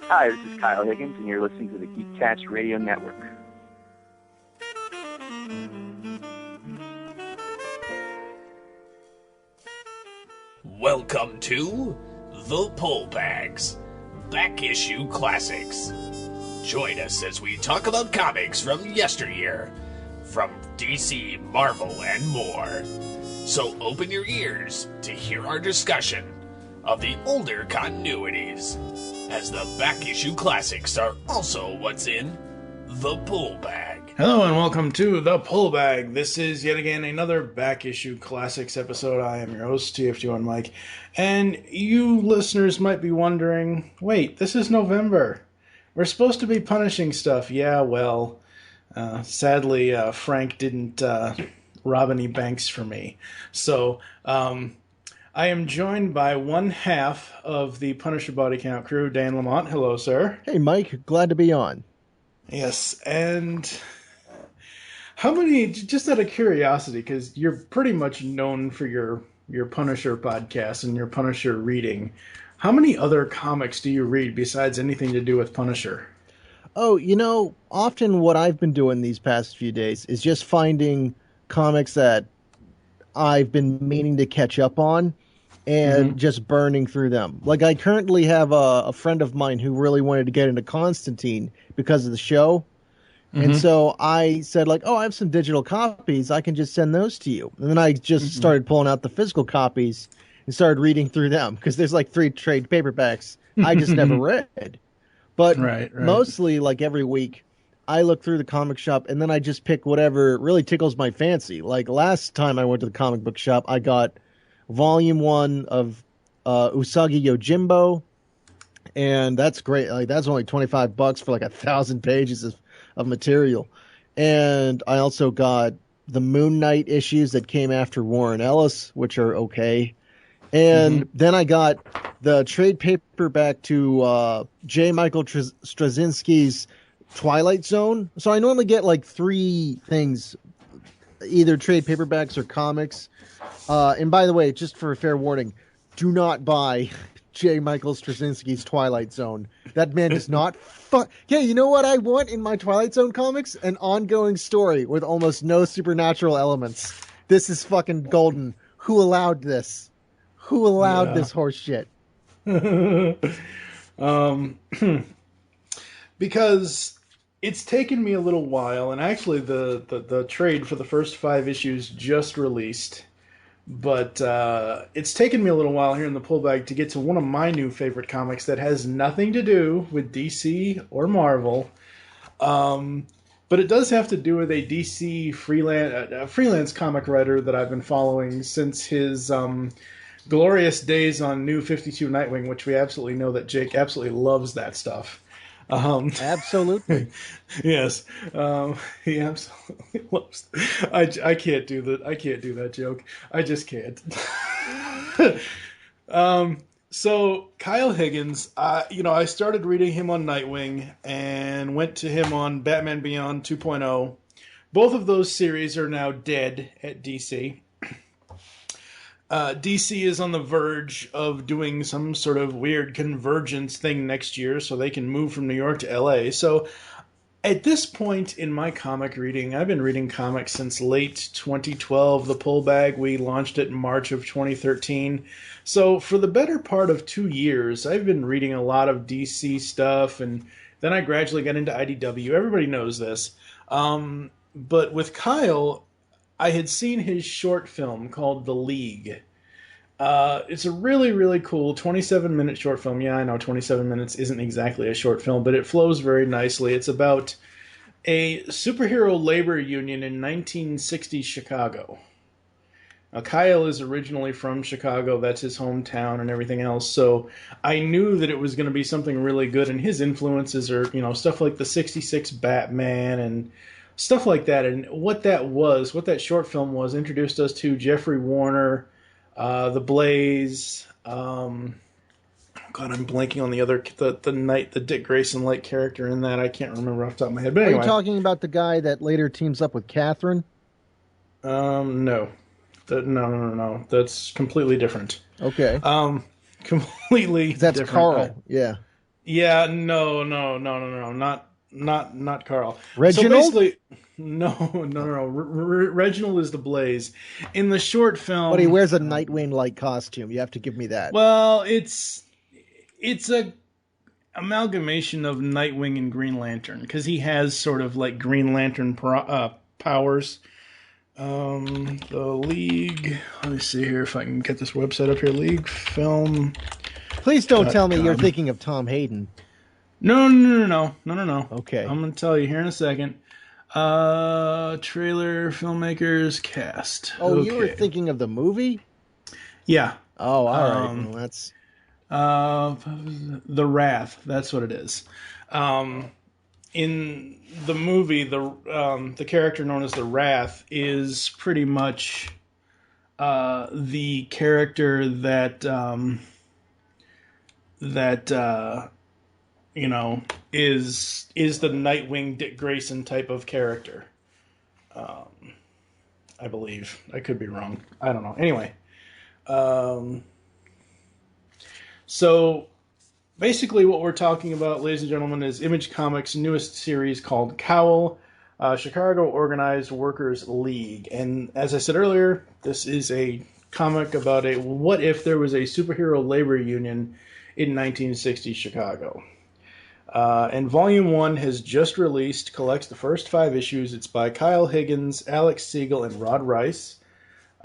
Hi, this is Kyle Higgins, and you're listening to the Geekcast Radio Network. Welcome to The Pullbags, Back Issue Classics. Join us as we talk about comics from yesteryear, from DC, Marvel, and more. So open your ears to hear our discussion of the older continuities, as the Back Issue Classics are also what's in The Pullbag. Hello and welcome to The Pullbag. This is yet again another Back Issue Classics episode. I am your host, TFG1 Mike, and you listeners might be wondering, wait, this is November. We're supposed to be punishing stuff. Yeah, well, sadly, Frank didn't rob any banks for me. So, I am joined by one half of the Punisher Body Count crew, Dane Lamont. Hello, sir. Hey, Mike. Glad to be on. Yes, and how many, just out of curiosity, because you're pretty much known for your Punisher podcast and your Punisher reading, how many other comics do you read besides anything to do with Punisher? Oh, often what I've been doing these past few days is just finding comics that I've been meaning to catch up on and just burning through them. Like, I currently have a friend of mine who really wanted to get into Constantine because of the show. And so I said, like, oh, I have some digital copies. I can just send those to you. And then I just started pulling out the physical copies and started reading through them because there's like 3 trade paperbacks I just never read. But mostly, like, every week, I look through the comic shop and then I just pick whatever really tickles my fancy. Like, last time I went to the comic book shop, I got Volume 1 of Usagi Yojimbo, and that's great. Like, that's only $25 for like 1,000 pages of material. And I also got the Moon Knight issues that came after Warren Ellis, which are okay. And then I got the trade paperback to J. Michael Straczynski's Twilight Zone. So I normally get like 3 things, either trade paperbacks or comics. And by the way, just for a fair warning, do not buy J. Michael Straczynski's Twilight Zone. That man does not Yeah, you know what I want in my Twilight Zone comics? An ongoing story with almost no supernatural elements. This is fucking golden. Who allowed this? Who allowed this horse shit? Because it's taken me a little while, and actually the trade for the first 5 issues just released. But it's taken me a little while here in the Pullbag to get to one of my new favorite comics that has nothing to do with DC or Marvel. But it does have to do with a DC freelance comic writer that I've been following since his glorious days on New 52 Nightwing, which we absolutely know that Jake absolutely loves that stuff. Absolutely. Yes. He absolutely loves. I can't do that. I can't do that joke. I just can't. So Kyle Higgins, I started reading him on Nightwing and went to him on Batman Beyond 2.0. Both of those series are now dead at DC. DC is on the verge of doing some sort of weird convergence thing next year so they can move from New York to LA. So at this point in my comic reading, I've been reading comics since late 2012. The Pullbag, we launched it in March of 2013. So for the better part of 2 years, I've been reading a lot of DC stuff, and then I gradually got into IDW. Everybody knows this. But with Kyle, I had seen his short film called The League. It's a really, really cool 27-minute short film. Yeah, I know 27 minutes isn't exactly a short film, but it flows very nicely. It's about a superhero labor union in 1960s Chicago. Now, Kyle is originally from Chicago. That's his hometown and everything else. So I knew that it was going to be something really good, and his influences are, stuff like the 66 Batman and stuff like that. And what that short film was, introduced us to Jeffrey Warner, The Blaze. God, I'm blanking on the Dick Grayson-like character in that. I can't remember off the top of my head. But anyway. Are you talking about the guy that later teams up with Catherine? No. No. That's completely different. Okay. Completely That's different. Carl. Yeah. Yeah, no, not Carl. So Reginald? basically, no. Reginald is the Blaze. In the short But he film, wears a Nightwing-like costume. You have to give me that. well, it's a amalgamation of Nightwing and Green Lantern because he has sort of like Green Lantern powers. The League. Let me see here if I can get this website up here. League Film. Please don't tell me you're thinking of Tom Hayden. No. Okay. I'm gonna tell you here in a second. Trailer, filmmakers, cast. Oh, okay. you were thinking of the movie? Yeah. Oh, all right. Well, that's The Wrath. That's what it is. In the movie, the character known as the Wrath is pretty much the character that is the Nightwing Dick Grayson type of character. I believe. I could be wrong. I don't know. Anyway. So basically what we're talking about, ladies and gentlemen, is Image Comics' newest series called C.O.W.L, Chicago Organized Workers League. And as I said earlier, this is a comic about a what if there was a superhero labor union in 1960 Chicago. And Volume 1 has just released, collects the first 5 issues. It's by Kyle Higgins, Alex Siegel, and Rod Rice.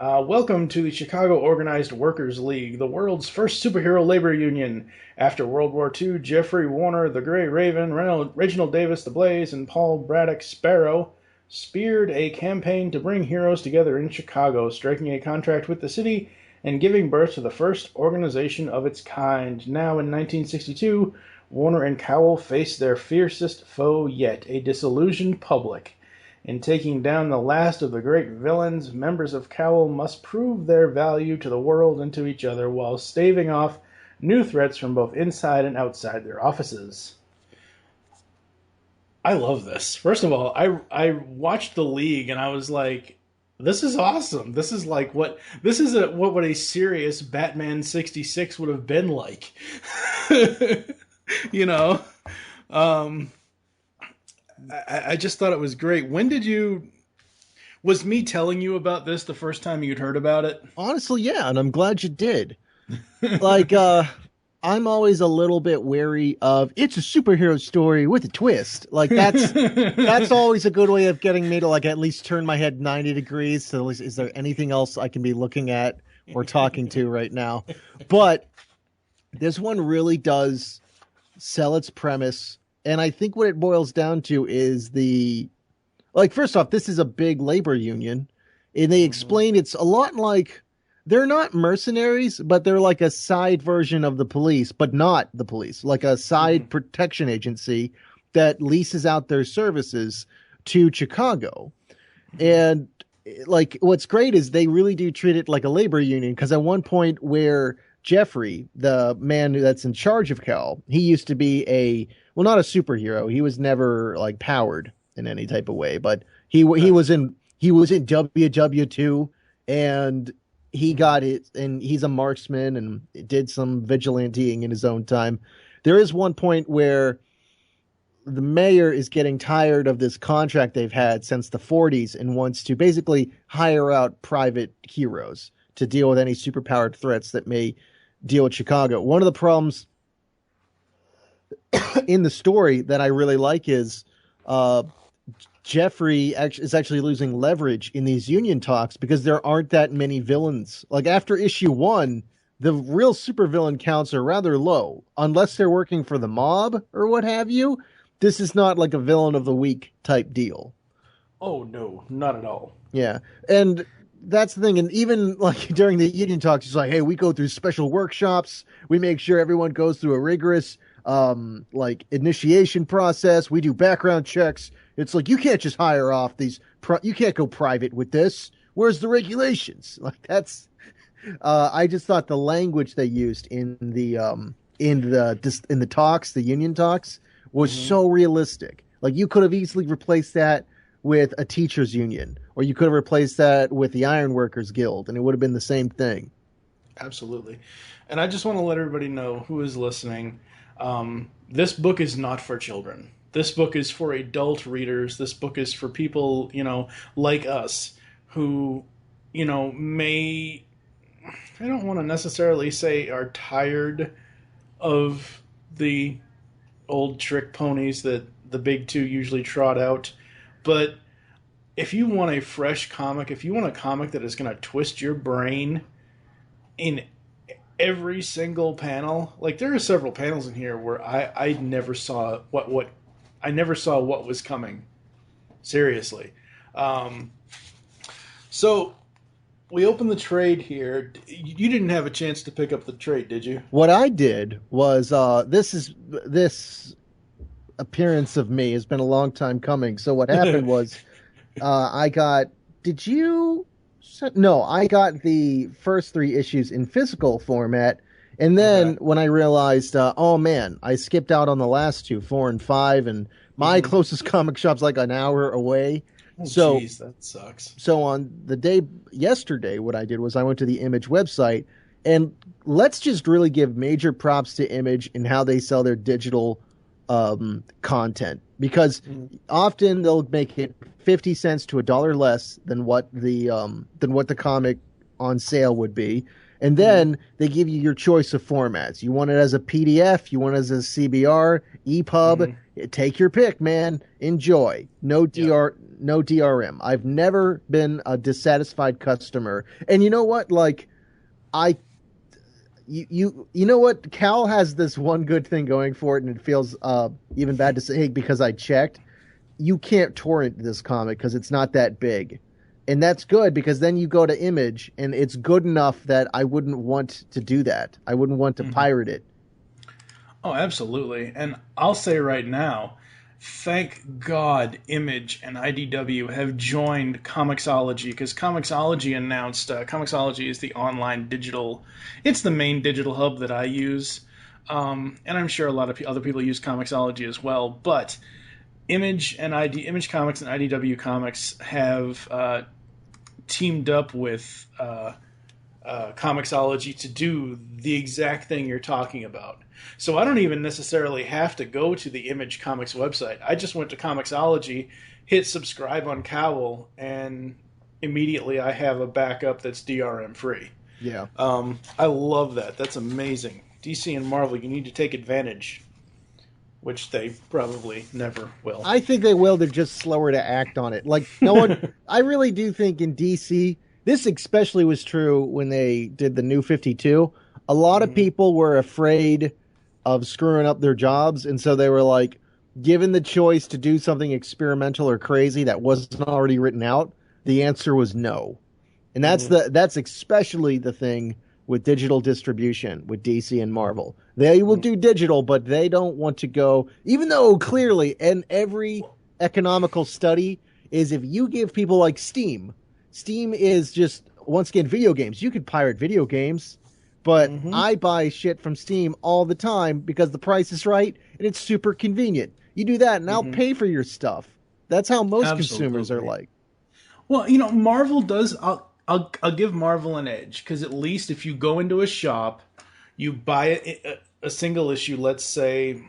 Welcome to the Chicago Organized Workers League, the world's first superhero labor union. After World War II, Jeffrey Warner, the Grey Raven, Reginald Davis, the Blaze, and Paul Braddock Sparrow speared a campaign to bring heroes together in Chicago, striking a contract with the city and giving birth to the first organization of its kind. Now in 1962, Warner and Cowell face their fiercest foe yet, a disillusioned public. In taking down the last of the great villains, members of Cowell must prove their value to the world and to each other while staving off new threats from both inside and outside their offices. I love this. First of all, I watched The League and I was like, this is awesome. This is like what would a serious Batman 66 would have been like. You know? I just thought it was great. Was me telling you about this the first time you'd heard about it? honestly, yeah, and I'm glad you did. Like, I'm always a little bit wary of it's a superhero story with a twist. Like that's always a good way of getting me to like at least turn my head 90 degrees. So is there anything else I can be looking at or talking to right now? But this one really does sell its premise. And I think what it boils down to is first off, this is a big labor union. And they explain it's a lot like they're not mercenaries, but they're like a side version of the police, but not the police, like a side protection agency that leases out their services to Chicago. And like, what's great is they really do treat it like a labor union. Cause at one point where Jeffrey, the man that's in charge of Cal, he used to be not a superhero. He was never like powered in any type of way, but he was in WW2 and he got it, and he's a marksman and did some vigilanteing in his own time. There is one point where the mayor is getting tired of this contract they've had since the 40s and wants to basically hire out private heroes to deal with any superpowered threats that may deal with Chicago. One of the problems in the story that I really like is Jeffrey is actually losing leverage in these union talks because there aren't that many villains. Like after issue 1, the real supervillain counts are rather low, unless they're working for the mob or what have you. This is not like a villain of the week type deal. Oh no, not at all. Yeah, and that's the thing. And even like during the union talks, it's like, hey, we go through special workshops. We make sure everyone goes through a rigorous like initiation process. We do background checks. It's like, you can't just hire off these, you can't go private with this. Where's the regulations? Like that's, I just thought the language they used in the talks, the union talks, was so realistic. Like you could have easily replaced that with a teachers union, or you could have replaced that with the Ironworkers Guild, and it would have been the same thing. Absolutely. And I just want to let everybody know who is listening. This book is not for children. This book is for adult readers. This book is for people, like us who, may, I don't want to necessarily say are tired of the old trick ponies that the big two usually trot out. But if you want a fresh comic, if you want a comic that is going to twist your brain in every single panel, like there are several panels in here where I never saw what was coming. Seriously. So we opened the trade here. You didn't have a chance to pick up the trade, did you? What I did was this appearance of me has been a long time coming. So what happened was I got the first 3 issues in physical format, and then when I realized, oh man, I skipped out on the last 2, 4 and 5, and my closest comic shop's like an hour away. Oh, so, geez, that sucks. So on the day yesterday, what I did was I went to the Image website, and let's just really give major props to Image and how they sell their digital content, because often they'll make it 50 cents to $1 less than what the comic on sale would be. And then they give you your choice of formats. You want it as a PDF, you want it as a CBR, EPUB, take your pick, man. Enjoy. No DRM. I've never been a dissatisfied customer. And you know what? Like, you know what? Cal has this one good thing going for it, and it feels even bad to say because I checked. You can't torrent this comic because it's not that big. And that's good, because then you go to Image, and it's good enough that I wouldn't want to do that. I wouldn't want to pirate it. Oh, absolutely. And I'll say right now, thank God Image and IDW have joined Comixology, because Comixology announced, Comixology is the online digital, it's the main digital hub that I use. And I'm sure a lot of other people use Comixology as well, but Image Comics and IDW Comics have teamed up with Comixology to do the exact thing you're talking about. So I don't even necessarily have to go to the Image Comics website. I just went to Comixology, hit subscribe on C.O.W.L, and immediately I have a backup that's DRM free. Yeah. I love that. That's amazing. DC and Marvel, you need to take advantage, which they probably never will. I think they will. They're just slower to act on it. Like, no one, I really do think in DC, this especially was true when they did the New 52. A lot of people were afraid of screwing up their jobs, and so they were like, given the choice to do something experimental or crazy that wasn't already written out, the answer was no. And that's especially the thing with digital distribution with DC and Marvel. They will do digital, but they don't want to go, even though clearly, and every economical study is, if you give people like Steam is just, once again, video games. You could pirate video games, but I buy shit from Steam all the time because the price is right and it's super convenient. You do that and I'll pay for your stuff. That's how most consumers are like. Well, Marvel does, I'll give Marvel an edge, because at least if you go into a shop, you buy a single issue, let's say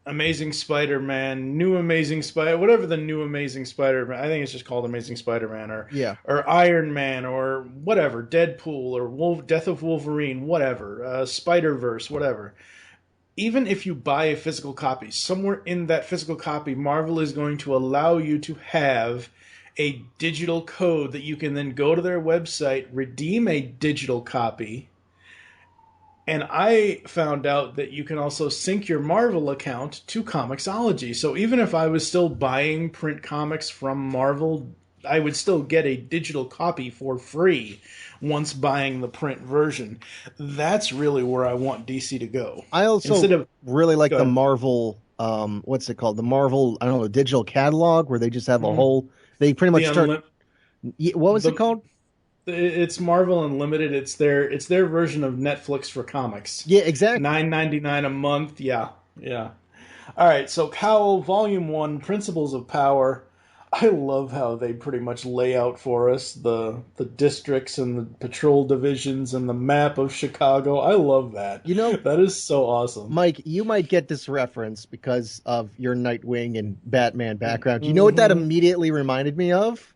Amazing Spider-Man, New Amazing Spider, whatever the New Amazing Spider-Man, I think it's just called Amazing Spider-Man, or Iron Man, or whatever, Deadpool, or Death of Wolverine, whatever, Spider-Verse, whatever. Even if you buy a physical copy, somewhere in that physical copy, Marvel is going to allow you to have a digital code that you can then go to their website, redeem a digital copy. And I found out that you can also sync your Marvel account to Comixology. So even if I was still buying print comics from Marvel, I would still get a digital copy for free once buying the print version. That's really where I want DC to go. I also really like the Marvel, what's it called? The Marvel, I don't know, digital catalog, where they just have a whole, they pretty much start. What was it called? It's Marvel Unlimited. It's their version of Netflix for comics. Yeah, exactly. $9.99 a month. Yeah. All right. So C.O.W.L. Volume 1, Principles of Power. I love how they pretty much lay out for us the districts and the patrol divisions and the map of Chicago. I love that. You know, That is so awesome. Mike, you might get this reference because of your Nightwing and Batman background. Do you know what that Mm-hmm. immediately reminded me of?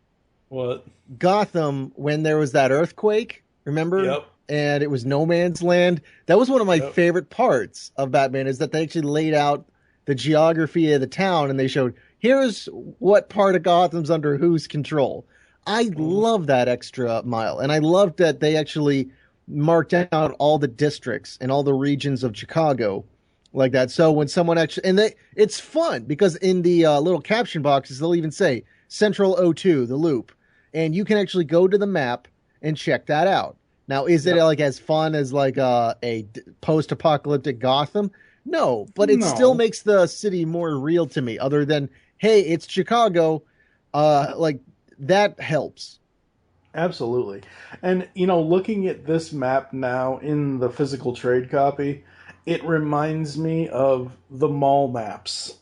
What? Gotham, when there was that earthquake, remember? Yep. And it was no man's land. That was one of my Yep. favorite parts of Batman, is that they actually laid out the geography of the town and they showed, here's what part of Gotham's under whose control. I love that extra mile. And I loved that they actually marked out all the districts and all the regions of Chicago like that. So when someone actually, it's fun because in the little caption boxes, they'll even say Central O2, the loop. And you can actually go to the map and check that out. Now, is it like as fun as like a post-apocalyptic Gotham? No, but it still makes the city more real to me. Other than, hey, it's Chicago, like that helps. Absolutely. And, looking at this map now in the physical trade copy, it reminds me of the mall maps.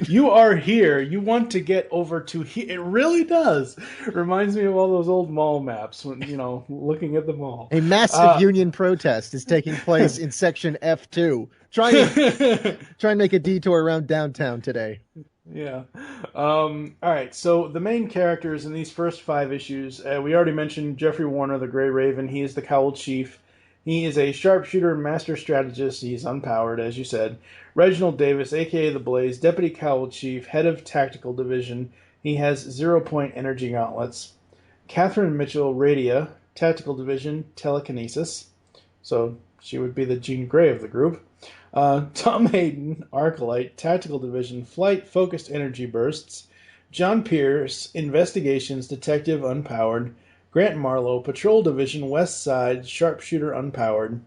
You are here. You want to get over to here. It really does. Reminds me of all those old mall maps when, looking at the mall. A massive union protest is taking place in section F2. Try and make a detour around downtown today. Yeah. All right. So the main characters in these first 5 issues, we already mentioned Jeffrey Warner, the Grey Raven. He is the Cowl Chief. He is a sharpshooter, master strategist. He's unpowered, as you said. Reginald Davis, a.k.a. The Blaze, Deputy Cowl Chief, head of Tactical Division. He has 0-point energy gauntlets. Catherine Mitchell, Radia, Tactical Division, Telekinesis. So she would be the Jean Grey of the group. Tom Hayden, Arclight, Tactical Division, Flight, Focused Energy Bursts. John Pierce, Investigations, Detective, Unpowered. Grant Marlowe, Patrol Division, West Side, Sharpshooter, Unpowered.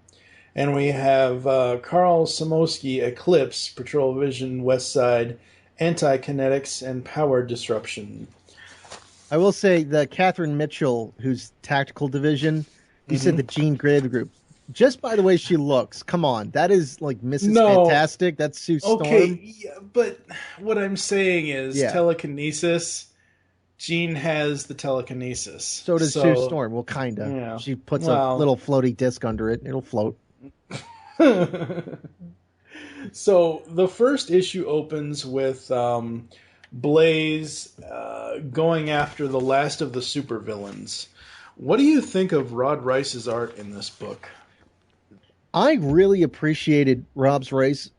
And we have Carl Samosky, Eclipse, Patrol Division, West Side, Anti-Kinetics, and Power Disruption. I will say that Catherine Mitchell, who's Tactical Division, you said the Jean Grey of the group. Just by the way she looks, come on, that is like Mrs. Fantastic. That's Sue Storm. Okay, yeah, but what I'm saying is telekinesis. Jean has the telekinesis. So does Sue Storm. Well, kind of. Yeah. She puts a little floaty disc under it. It'll float. So the first issue opens with Blaze going after the last of the supervillains. What do you think of Rod Rice's art in this book? I really appreciated Rob's Rice.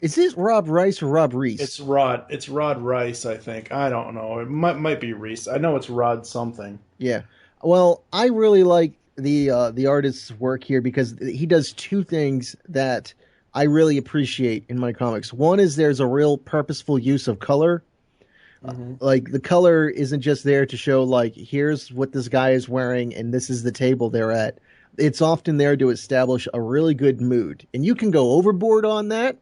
Is this Rob Rice or Rob Reese? It's Rod. It's Rod Rice, I think. I don't know. It might be Reese. I know it's Rod something. Yeah. Well, I really like the artist's work here because he does 2 things that I really appreciate in my comics. One is there's a real purposeful use of color. Like the color isn't just there to show like here's what this guy is wearing and this is the table they're at. It's often there to establish a really good mood, and you can go overboard on that.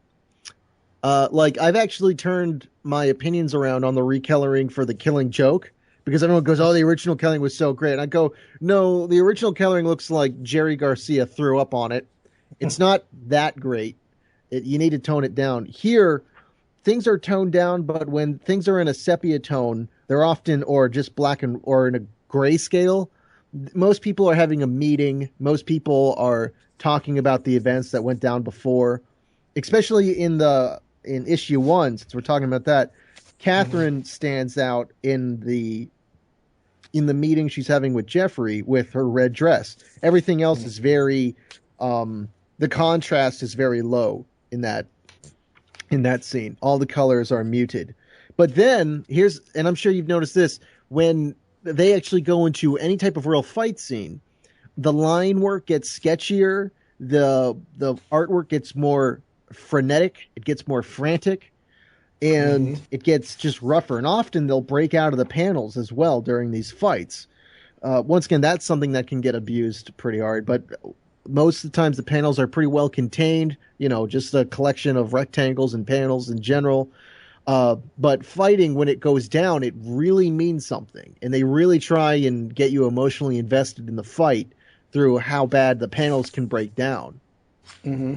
Like I've actually turned my opinions around on the recoloring for The Killing Joke because everyone goes, "Oh, the original coloring was so great." And I go, "No, the original coloring looks like Jerry Garcia threw up on it. It's not that great. You need to tone it down." Here, things are toned down, but when things are in a sepia tone, they're often or just black or in a grayscale. Most people are having a meeting. Most people are talking about the events that went down before, especially in issue 1, since we're talking about that. Catherine stands out in the meeting she's having with Jeffrey with her red dress. Everything else is very the contrast is very low in that scene. All the colors are muted. But then and I'm sure you've noticed this, when they actually go into any type of real fight scene, the line work gets sketchier, the artwork gets more frenetic, it gets more frantic, and it gets just rougher. And often they'll break out of the panels as well during these fights. Once again, that's something that can get abused pretty hard, but most of the times the panels are pretty well contained, just a collection of rectangles and panels in general. But fighting, when it goes down, it really means something. And they really try and get you emotionally invested in the fight through how bad the panels can break down. Mm-hmm.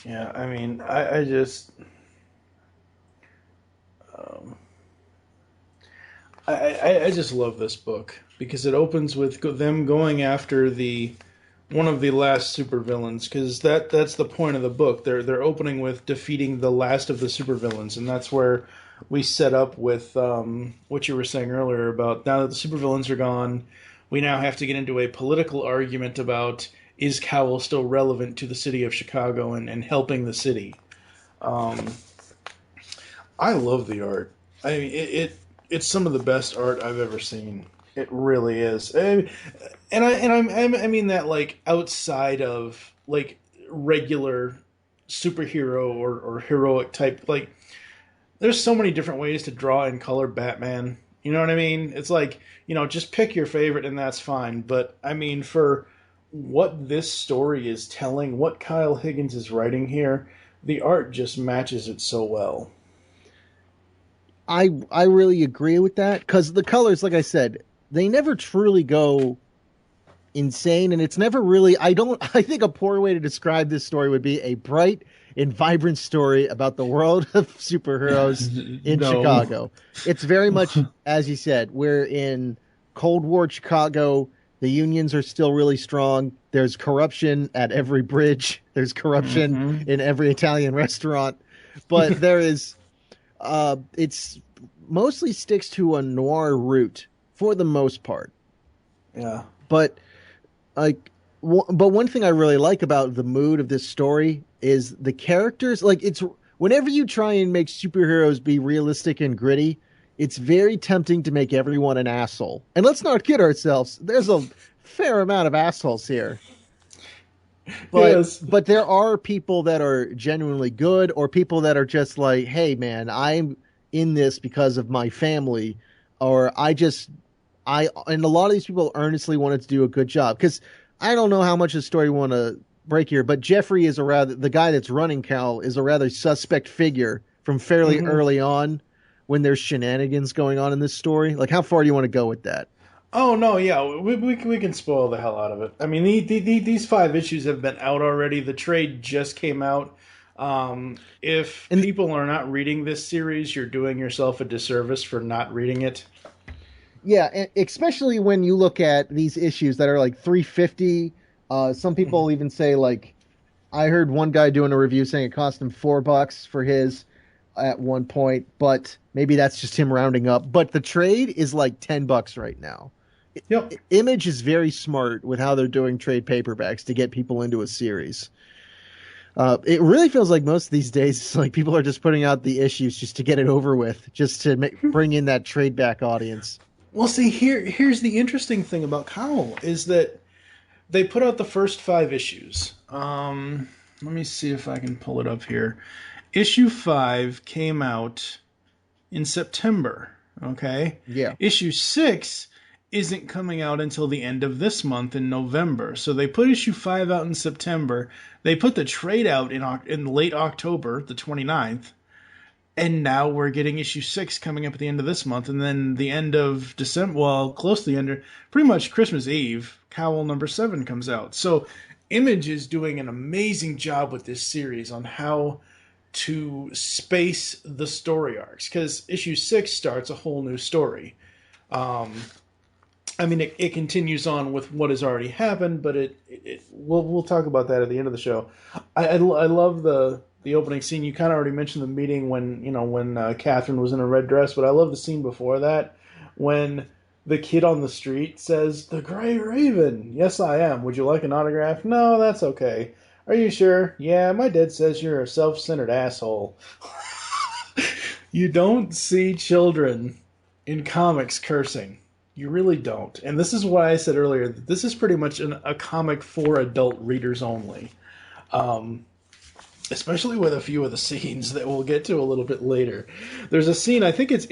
Yeah, I mean, I just... I just love this book because it opens with them going after one of the last supervillains, because that's the point of the book. They're opening with defeating the last of the supervillains, and that's where we set up with what you were saying earlier about now that the supervillains are gone, we now have to get into a political argument about is C.O.W.L still relevant to the city of Chicago and helping the city. I love the art. I mean, it's some of the best art I've ever seen. It really is. I mean that like outside of like regular superhero or heroic type. Like, there's so many different ways to draw and color Batman. You know what I mean? It's like, just pick your favorite and that's fine. But I mean, for what this story is telling, what Kyle Higgins is writing here, the art just matches it so well. I really agree with that, because the colors, like I said, they never truly go insane, and it's never really, I think a poor way to describe this story would be a bright and vibrant story about the world of superheroes in Chicago. It's very much, as you said, we're in Cold War Chicago. The unions are still really strong. There's corruption at every bridge. There's corruption in every Italian restaurant. But there is, it's mostly sticks to a noir route for the most part. Yeah. But one thing I really like about the mood of this story is the characters. Like, it's whenever you try and make superheroes be realistic and gritty, it's very tempting to make everyone an asshole. And let's not kid ourselves. There's a fair amount of assholes here. But, yes. But there are people that are genuinely good, or people that are just like, hey, man, I'm in this because of my family. Or and a lot of these people earnestly wanted to do a good job. Because I don't know how much of the story we want to break here, but Jeffrey is the guy that's running C.O.W.L is a rather suspect figure from fairly early on when there's shenanigans going on in this story. Like, how far do you want to go with that? Oh, no, yeah, we can spoil the hell out of it. I mean, these 5 issues have been out already. The trade just came out. If people are not reading this series, you're doing yourself a disservice for not reading it. Yeah, especially when you look at these issues that are like $3.50. Some people even say, like, I heard one guy doing a review saying it cost him $4 for his at one point, but maybe that's just him rounding up. But the trade is like $10 right now. Yep. Image is very smart with how they're doing trade paperbacks to get people into a series. It really feels like most of these days, it's like people are just putting out the issues just to get it over with, just to bring in that trade back audience. Well, see, here's the interesting thing about C.O.W.L is that they put out the first 5 issues. Let me see if I can pull it up here. Issue 5 came out in September, okay? Yeah. Issue 6 isn't coming out until the end of this month in November. So they put issue 5 out in September. They put the trade out in late October, the 29th. And now we're getting issue 6 coming up at the end of this month. And then the end of December, well, close to the end, pretty much Christmas Eve, C.O.W.L number 7 comes out. So Image is doing an amazing job with this series on how to space the story arcs. Because issue 6 starts a whole new story. I mean, it continues on with what has already happened, but we'll talk about that at the end of the show. I love the opening scene. You kind of already mentioned the meeting when Catherine was in a red dress, but I love the scene before that when the kid on the street says, "The Gray Raven." "Yes, I am. Would you like an autograph?" "No, that's okay." "Are you sure?" "Yeah, my dad says you're a self-centered asshole." You don't see children in comics cursing. You really don't. And this is why I said earlier that this is pretty much a comic for adult readers only. Especially with a few of the scenes that we'll get to a little bit later. There's a scene, I think it's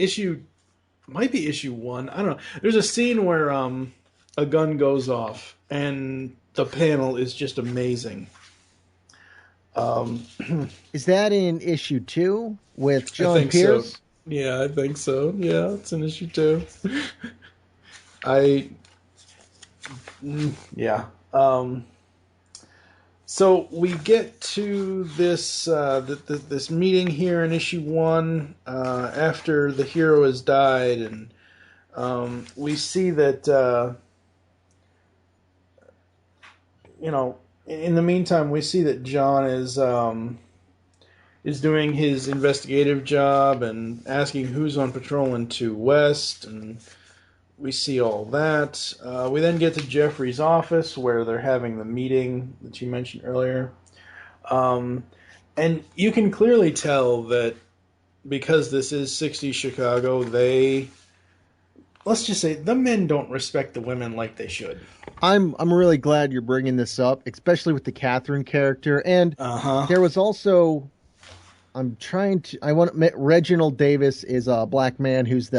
might be issue 1. I don't know. There's a scene where a gun goes off and the panel is just amazing. Is that in issue 2 with John Pierce? So. Yeah, I think so. Yeah, it's in issue 2. So we get to this this meeting here in issue 1 after the hero has died, and We see that, in the meantime, we see that John is doing his investigative job and asking who's on patrol in 2 West, and we see all that. We then get to Jeffrey's office where they're having the meeting that you mentioned earlier. And you can clearly tell that because this is 60s Chicago, let's just say, the men don't respect the women like they should. I'm really glad you're bringing this up, especially with the Catherine character. And there was also, Reginald Davis is a black man who's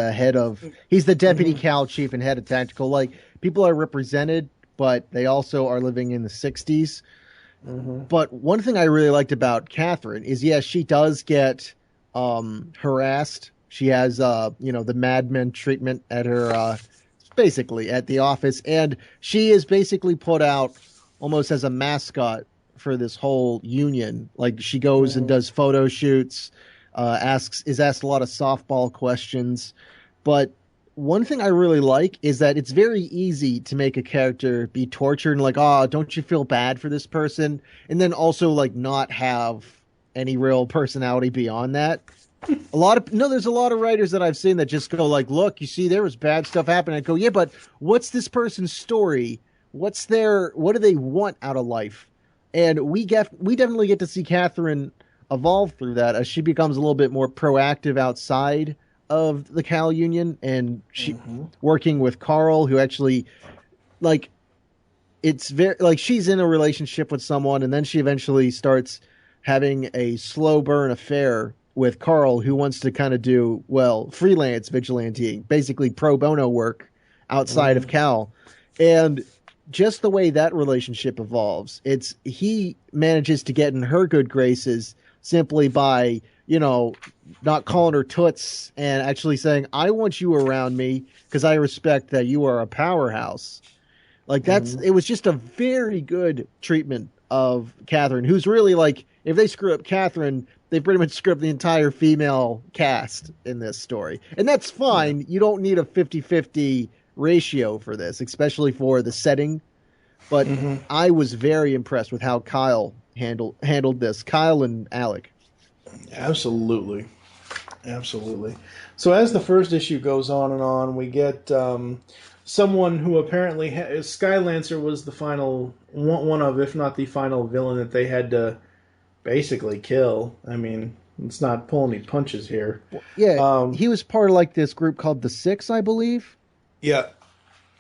he's the deputy Cal chief and head of tactical. Like, people are represented, but they also are living in the 60s. But one thing I really liked about Catherine is, yes, she does get harassed. She has, the Mad Men treatment at her, basically at the office. And she is basically put out almost as a mascot for this whole union. Like, she goes and does photo shoots, is asked a lot of softball questions. But one thing I really like is that it's very easy to make a character be tortured and like, oh, don't you feel bad for this person? And then also like not have any real personality beyond that. There's a lot of writers that I've seen that just go like, look, you see, there was bad stuff happening. I go, yeah, but what's this person's story? What do they want out of life? And we definitely get to see Catherine evolve through that as she becomes a little bit more proactive outside of the Cal Union, and she working with Carl, who actually, like, it's very like she's in a relationship with someone, and then she eventually starts having a slow burn affair with Carl, who wants to kind of do freelance vigilante, basically pro bono work outside of Cal, and just the way that relationship evolves, he manages to get in her good graces simply by not calling her toots and actually saying, I want you around me because I respect that you are a powerhouse. Like, it was just a very good treatment of Catherine, who's really like, if they screw up Catherine, they pretty much screw up the entire female cast in this story. And that's fine. You don't need a 50-50 ratio for this, especially for the setting. But I was very impressed with how Kyle handled this. Kyle and Alec. Absolutely. So as the first issue goes on and on, we get someone who apparently Skylancer was the final one of, if not the final villain that they had to basically kill. I mean, it's not pulling any punches here. Yeah, he was part of like this group called the Six, I believe. Yeah.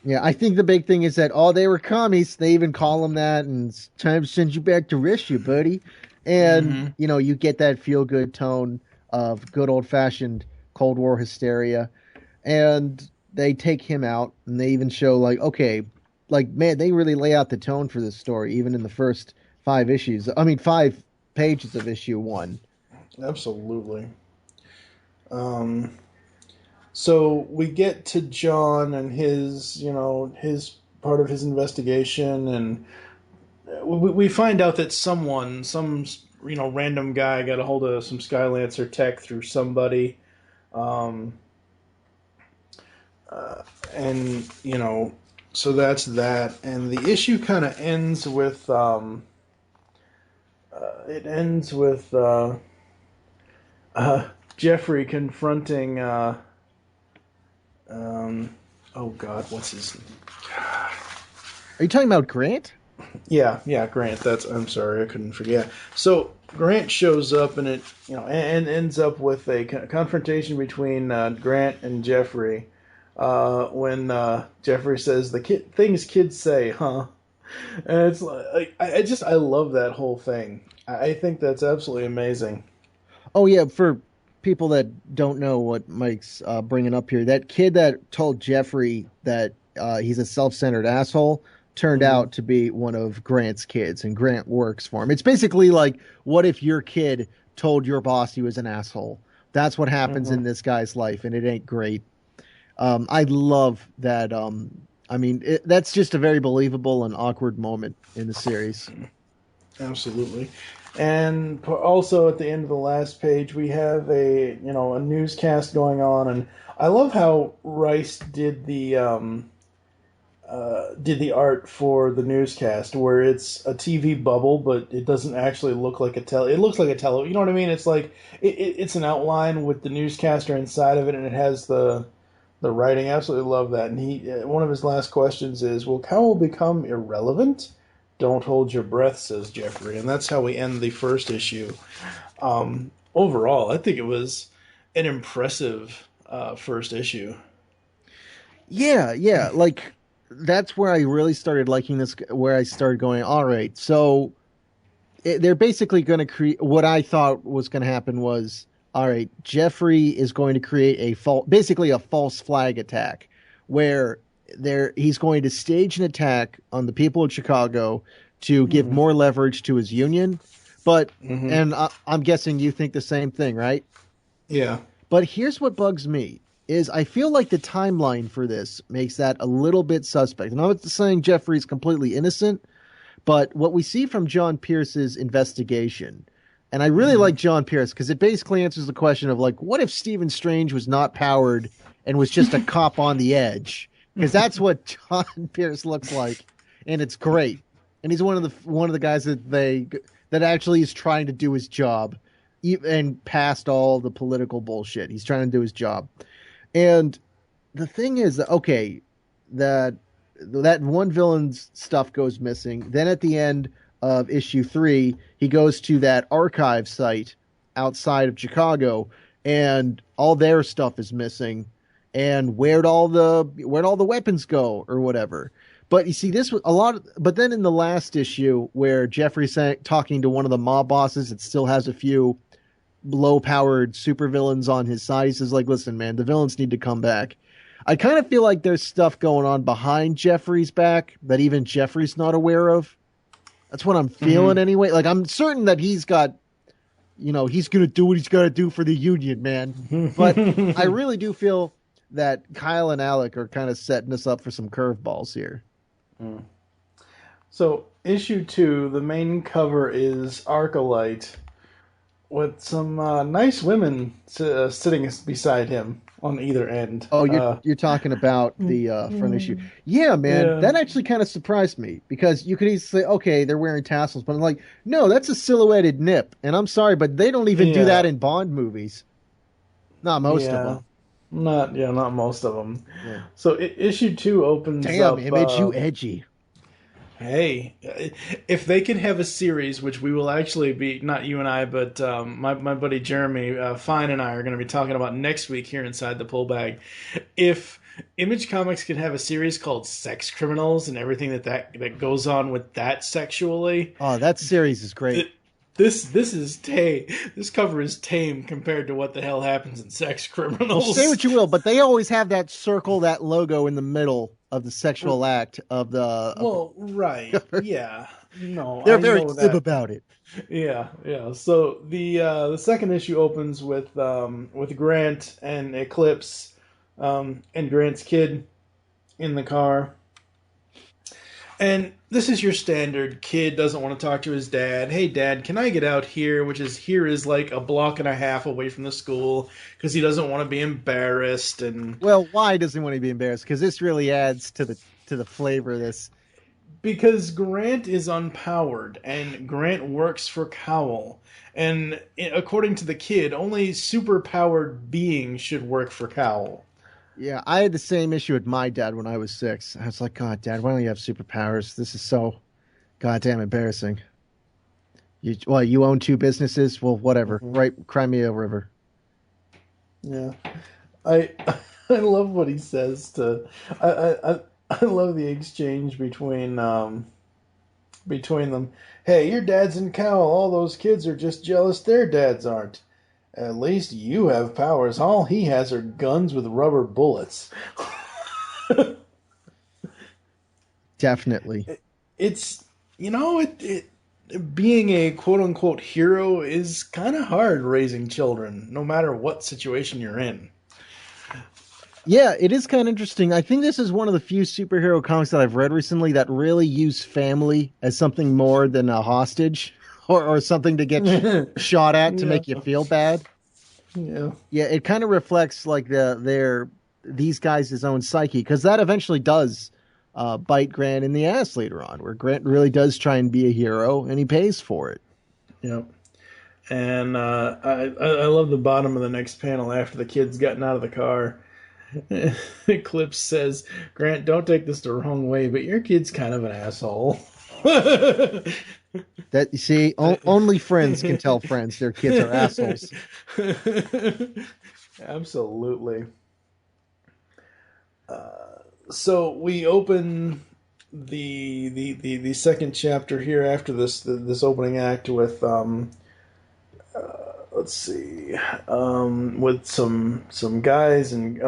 Yeah, I think the big thing is that, they were commies. They even call them that, and it's time to send you back to rest you, buddy. And, you get that feel-good tone of good old-fashioned Cold War hysteria. And they take him out, and they even show, like, okay, like, man, they really lay out the tone for this story, even in the first 5 pages of issue 1. Absolutely. So we get to John and his part of his investigation, and we find out that some random guy got a hold of some Skylancer tech through somebody, and so that's that. And the issue kind of ends with Jeffrey confronting. Oh God, what's his name? Are you talking about Grant? Yeah, Grant. I'm sorry, I couldn't forget. So Grant shows up, and it and ends up with a confrontation between Grant and Jeffrey. When Jeffrey says things kids say, huh? And it's like I love that whole thing. I think that's absolutely amazing. Oh yeah, for people that don't know what Mike's bringing up here, that kid that told Jeffrey that he's a self-centered asshole turned out to be one of Grant's kids, and Grant works for him. It's basically like, what if your kid told your boss he was an asshole? That's what happens in this guy's life, and it ain't great. I love that. That's just a very believable and awkward moment in the series. Absolutely. And also at the end of the last page, we have a newscast going on, and I love how Rice did the art for the newscast, where it's a TV bubble, but it doesn't actually look like a tele. It looks like a tele. You know what I mean? It's like it's an outline with the newscaster inside of it, and it has the writing. I absolutely love that. And one of his last questions is, "Will Cowell become irrelevant?" Don't hold your breath, says Jeffrey, and that's how we end the first issue. Overall, I think it was an impressive first issue. Yeah, like that's where I really started liking this. Where I started going, all right, so they're basically going to create. What I thought was going to happen was, all right, Jeffrey is going to create basically a false flag attack, where he's going to stage an attack on the people of Chicago to give more leverage to his union. But and I'm guessing you think the same thing, right? Yeah. But here's what bugs me is I feel like the timeline for this makes that a little bit suspect. And I'm not saying Jeffrey's completely innocent, but what we see from John Pierce's investigation, and I really like John Pierce because it basically answers the question of like, what if Stephen Strange was not powered and was just a cop on the edge? Because that's what John Pierce looks like, and it's great. And he's one of the guys that actually is trying to do his job, and past all the political bullshit. He's trying to do his job. And the thing is that that one villain's stuff goes missing. Then at the end of issue 3, he goes to that archive site outside of Chicago, and all their stuff is missing. And where'd all the weapons go or whatever. But you see, this was but then in the last issue where Jeffrey's talking to one of the mob bosses, it still has a few low-powered supervillains on his side. He says, like, listen, man, the villains need to come back. I kind of feel like there's stuff going on behind Jeffrey's back that even Jeffrey's not aware of. That's what I'm feeling anyway. Like, I'm certain that he's got, he's going to do what he's got to do for the Union, man. But I really do feel that Kyle and Alec are kind of setting us up for some curveballs here. So, issue 2, the main cover is Arcolite with some nice women sitting beside him on either end. Oh, you're talking about the front issue. Yeah, man, Yeah. that actually kind of surprised me because you could easily say, okay, they're wearing tassels, but I'm like, no, that's a silhouetted nip. And I'm sorry, but they don't even do that in Bond movies. Not most of them. Not most of them. Yeah. So issue 2 opens up... Damn, Image, you edgy. Hey, if they can have a series, which we will actually be, not you and I, but my buddy Jeremy Fine and I are going to be talking about next week here inside the Pull Bag. If Image Comics can have a series called Sex Criminals and everything that goes on with that sexually... Oh, that series is great. This is tame. This cover is tame compared to what the hell happens in Sex Criminals. Well, say what you will, but they always have that circle, that logo in the middle of the sexual act of the... Well, right. Yeah. No, they're very glib about it. Yeah. So the second issue opens with Grant and Eclipse, and Grant's kid in the car. And this is your standard kid doesn't want to talk to his dad. Hey, Dad, can I get out here? Which is like a block and a half away from the school because he doesn't want to be embarrassed. And well, why doesn't he want to be embarrassed? Because this really adds to the flavor of this. Because Grant is unpowered, and Grant works for C.O.W.L. And according to the kid, only superpowered beings should work for C.O.W.L. Yeah, I had the same issue with my dad when I was 6. I was like, God, Dad, why don't you have superpowers? This is so goddamn embarrassing. You own 2 businesses? Well, whatever. Right, Crimea River. Yeah. I love what he says to... I love the exchange between them. Hey, your dad's in C.O.W.L. All those kids are just jealous their dads aren't. At least you have powers. All he has are guns with rubber bullets. Definitely. It's, being a quote-unquote hero is kind of hard raising children, no matter what situation you're in. Yeah, it is kind of interesting. I think this is one of the few superhero comics that I've read recently that really use family as something more than a hostage or something to get shot at to make you feel bad. Yeah. Yeah, it kind of reflects like these guys' own psyche, because that eventually does bite Grant in the ass later on, where Grant really does try and be a hero, and he pays for it. Yep. And I love the bottom of the next panel after the kid's gotten out of the car. Eclipse says, Grant, don't take this the wrong way, but your kid's kind of an asshole. That, you see, only friends can tell friends their kids are assholes. Absolutely. So we open the second chapter here after this opening act with let's see, with some guys, and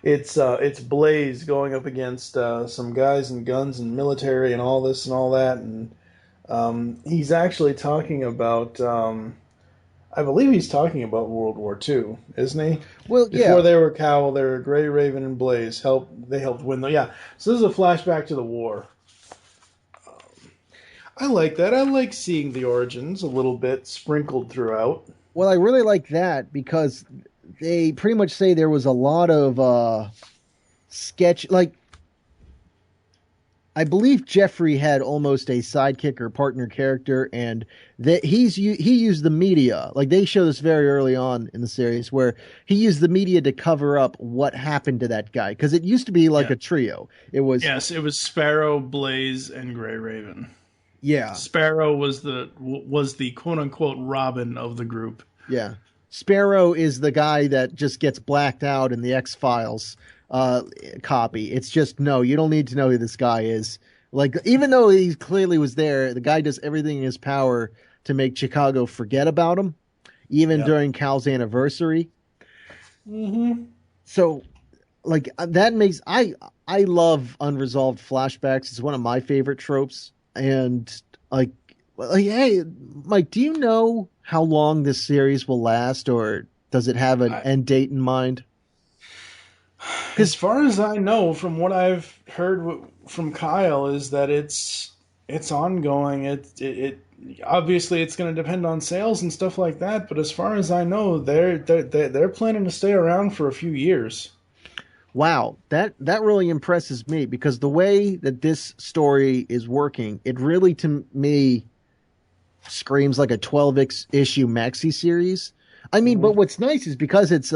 it's Blaze going up against some guys and guns and military and all this and all that, and he's actually talking about I believe he's talking about World War II, isn't he? Well, yeah. Before they were C.O.W.L, they were Grey Raven and Blaze. They helped win the So this is a flashback to the war. I like that. I like seeing the origins a little bit sprinkled throughout. Well, I really like that because they pretty much say there was a lot of sketch. Like, I believe Jeffrey had almost a sidekick or partner character, and that he used the media. Like, they show this very early on in the series, where he used the media to cover up what happened to that guy, because it used to be like a trio. It was Sparrow, Blaze, and Grey Raven. Yeah, Sparrow was the quote unquote Robin of the group. Yeah, Sparrow is the guy that just gets blacked out in the X-Files copy. It's just, no, you don't need to know who this guy is. Like, even though he clearly was there, the guy does everything in his power to make Chicago forget about him, even during C.O.W.L's anniversary. Mm-hmm. So, like, that makes I love unresolved flashbacks. It's one of my favorite tropes. And like, hey, Mike, do you know how long this series will last, or does it have an end date in mind? As far as I know, from what I've heard from Kyle, is that it's ongoing. It obviously it's going to depend on sales and stuff like that. But as far as I know, they're planning to stay around for a few years. Wow, that really impresses me, because the way that this story is working, it really, to me, screams like a 12-issue maxi series. I mean, but what's nice is because it's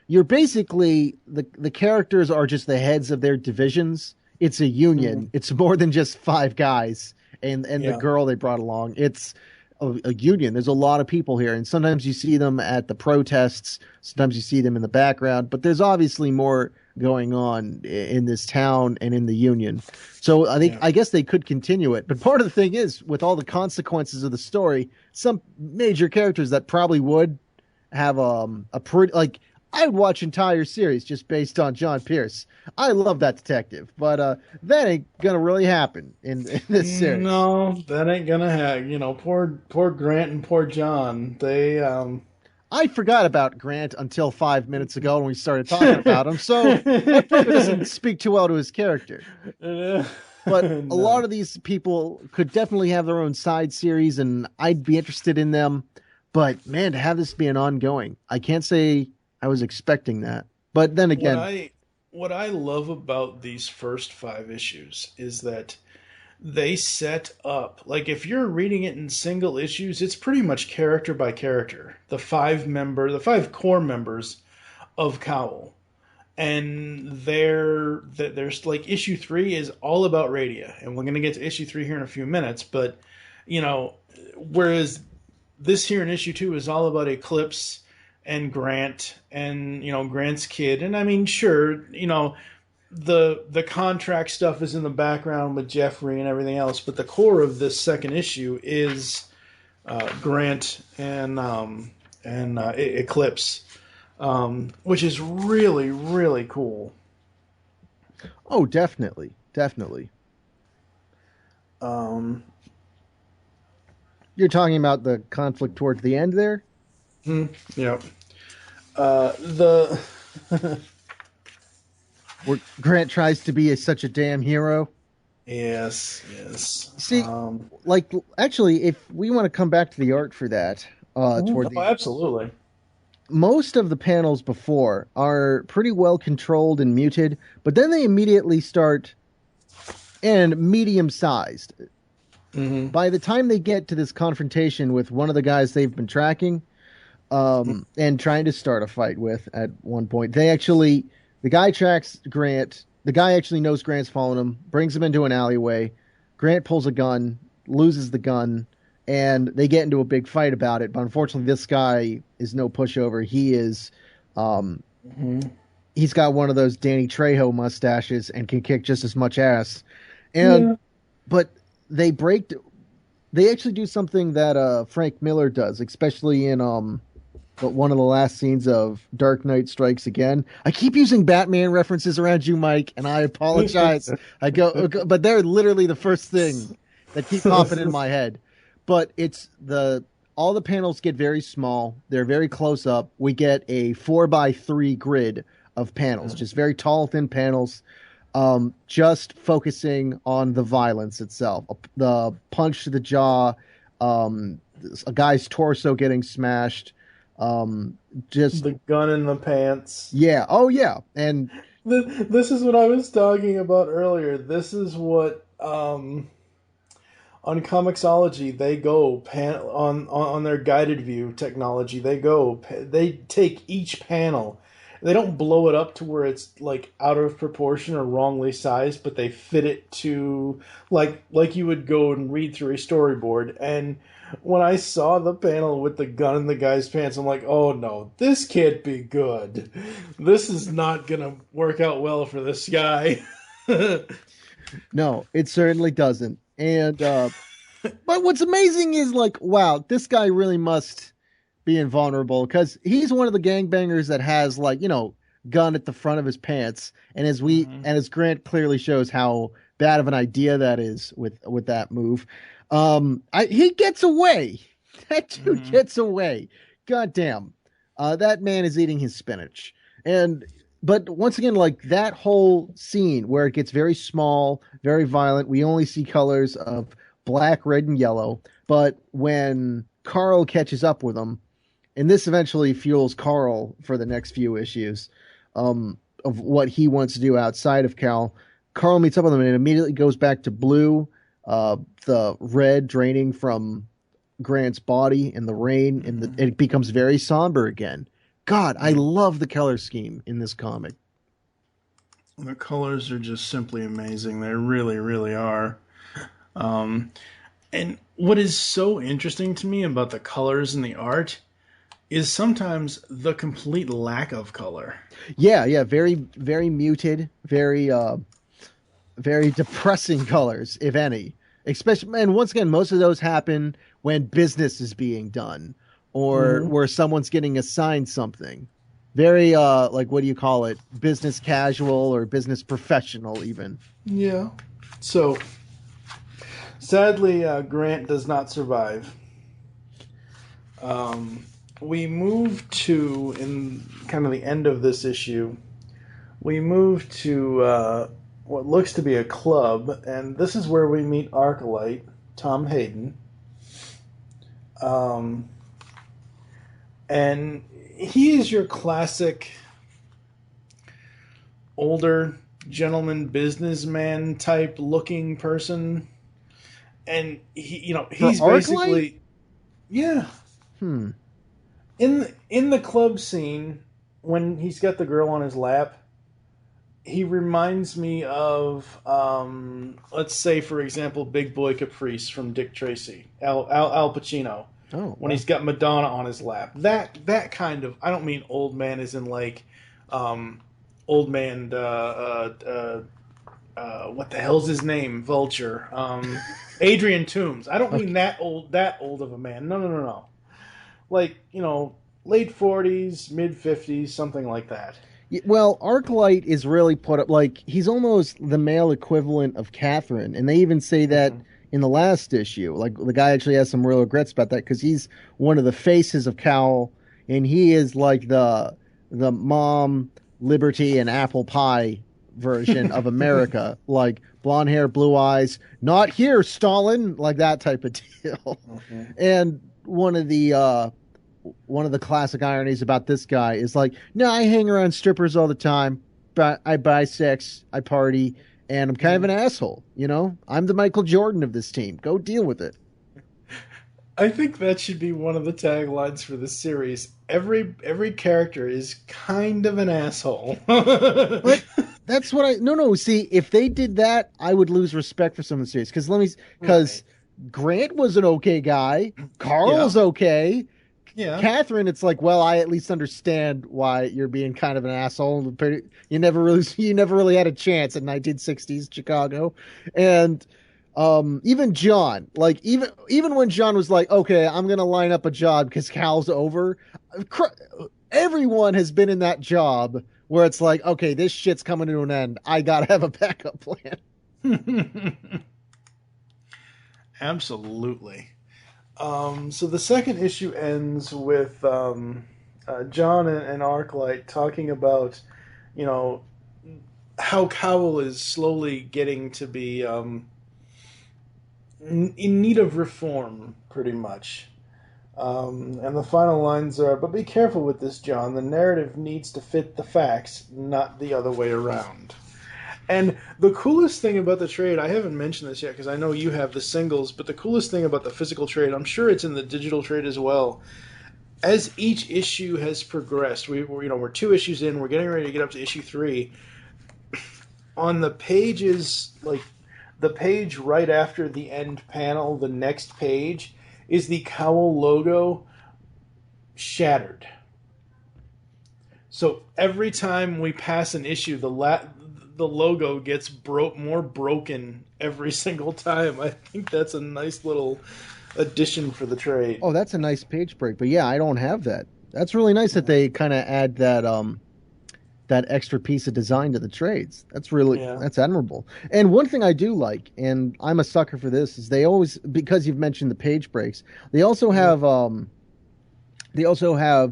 you're basically, the characters are just the heads of their divisions. It's a union. Mm-hmm. It's more than just 5 guys and the girl they brought along. It's a union. There's a lot of people here, and sometimes you see them at the protests, sometimes you see them in the background, but there's obviously more going on in this town and in the union. So I guess they could continue it. But part of the thing is, with all the consequences of the story, some major characters that probably would have a pretty, like, I would watch entire series just based on John Pierce. I love that detective, but that ain't gonna really happen in this series. No, that ain't gonna happen. Poor Grant and poor John. They I forgot about Grant until 5 minutes ago when we started talking about him, so that probably doesn't speak too well to his character. But a lot of these people could definitely have their own side series, and I'd be interested in them. But man, to have this be an ongoing, I can't say I was expecting that. But then again, what I love about these first 5 issues is that they set up, like, if you're reading it in single issues, it's pretty much character by character. The 5 core members of C.O.W.L. And there's like issue 3 is all about Radia, and we're gonna get to issue 3 here in a few minutes. But whereas this here in issue 2 is all about Eclipse and Grant and Grant's kid, and I mean, sure, the contract stuff is in the background with Jeffrey and everything else, but the core of this second issue is Grant and Eclipse, which is really, really cool. Oh, definitely. You're talking about the conflict towards the end there? Yeah. Where Grant tries to be such a damn hero. Yes, yes. See, like, actually, if we want to come back to the art for that, toward the absolutely. most of the panels before are pretty well controlled and muted, but then they immediately start and medium sized. Mm-hmm. By the time they get to this confrontation with one of the guys they've been tracking, and trying to start a fight with at one point, the guy tracks Grant. The guy actually knows Grant's following him, brings him into an alleyway. Grant pulls a gun, loses the gun, and they get into a big fight about it. But unfortunately, this guy is no pushover. He is, he's got one of those Danny Trejo mustaches and can kick just as much ass. But they actually do something that Frank Miller does, especially in one of the last scenes of Dark Knight Strikes Again. I keep using Batman references around you, Mike, and I apologize. But they're literally the first thing that keep popping in my head. But all the panels get very small. They're very close up. We get a 4x3 grid of panels, just very tall, thin panels, just focusing on the violence itself. The punch to the jaw, a guy's torso getting smashed, just the gun in the pants. Yeah. Oh, yeah. And this is what I was talking about earlier. This is what on Comixology they go on their guided view technology. They take each panel. They don't blow it up to where it's like out of proportion or wrongly sized, but they fit it to like you would go and read through a storyboard. And when I saw the panel with the gun in the guy's pants, I'm like, oh no, this can't be good. This is not going to work out well for this guy. No, it certainly doesn't. And, but what's amazing is like, wow, this guy really must be invulnerable because he's one of the gangbangers that has like, gun at the front of his pants. And as Grant clearly shows how bad of an idea that is with that move. He gets away. That dude gets away. God damn. That man is eating his spinach. But once again, like that whole scene where it gets very small, very violent, we only see colors of black, red, and yellow. But when Carl catches up with him, and this eventually fuels Carl for the next few issues, of what he wants to do outside of Cal, Carl meets up with him and it immediately goes back to blue. The red draining from Grant's body in the rain, and it becomes very somber again. God, I love the color scheme in this comic. The colors are just simply amazing. They really, really are. And what is so interesting to me about the colors and the art is sometimes the complete lack of color. Yeah, very, very muted, very depressing colors, if any. Especially, and once again, most of those happen when business is being done or where someone's getting assigned something. Very, like, what do you call it? Business casual or business professional, even. Yeah. So, sadly, Grant does not survive. We move to, in kind of the end of this issue, we move to what looks to be a club, and this is where we meet Arclight, Tom Hayden. And he is your classic older gentleman businessman type looking person. And he's basically, yeah. In the club scene, when he's got the girl on his lap, he reminds me of, let's say, for example, Big Boy Caprice from Dick Tracy, Al Pacino. Oh, when he's got Madonna on his lap. That kind of, I don't mean old man as in like, old man, what the hell's his name? Vulture. Adrian Toomes. I don't mean that old of a man. No. Like, late 40s, mid 50s, something like that. Well, Arclight is really put up, like, he's almost the male equivalent of Catherine, and they even say that in the last issue. Like, the guy actually has some real regrets about that, because he's one of the faces of Cowl, and he is like the mom, liberty, and apple pie version of America, like blonde hair, blue eyes, not here, Stalin, like that type of deal. And one of the classic ironies about this guy is like, no, I hang around strippers all the time, but I buy sex, I party, and I'm kind of an asshole. I'm the Michael Jordan of this team. Go deal with it. I think that should be one of the taglines for this series. Every character is kind of an asshole. But that's what no. See, if they did that, I would lose respect for some of the series. Because Grant was an okay guy. Carl's okay. Yeah. Catherine, it's like, well, I at least understand why you're being kind of an asshole. You never really had a chance in 1960s Chicago, and. Even John, like even when John was like, okay, I'm going to line up a job because Cal's over. Everyone has been in that job where it's like, okay, this shit's coming to an end. I got to have a backup plan. Absolutely. So the second issue ends with John and Arclight talking about, how Cowell is slowly getting to be in need of reform, pretty much. And the final lines are, but be careful with this, John. The narrative needs to fit the facts, not the other way around. And the coolest thing about the trade, I haven't mentioned this yet because I know you have the singles, but the coolest thing about the physical trade, I'm sure it's in the digital trade as well. As each issue has progressed, we're 2 issues in, we're getting ready to get up to issue 3. On the pages, like the page right after the end panel, the next page, is the C.O.W.L logo shattered. So every time we pass an issue, the logo gets more broken every single time. I think that's a nice little addition for the trade. Oh, that's a nice page break. But yeah, I don't have that. That's really nice that they kind of add that extra piece of design to the trades. That's that's admirable. And one thing I do like, and I'm a sucker for this, is they always, because you've mentioned the page breaks, they also have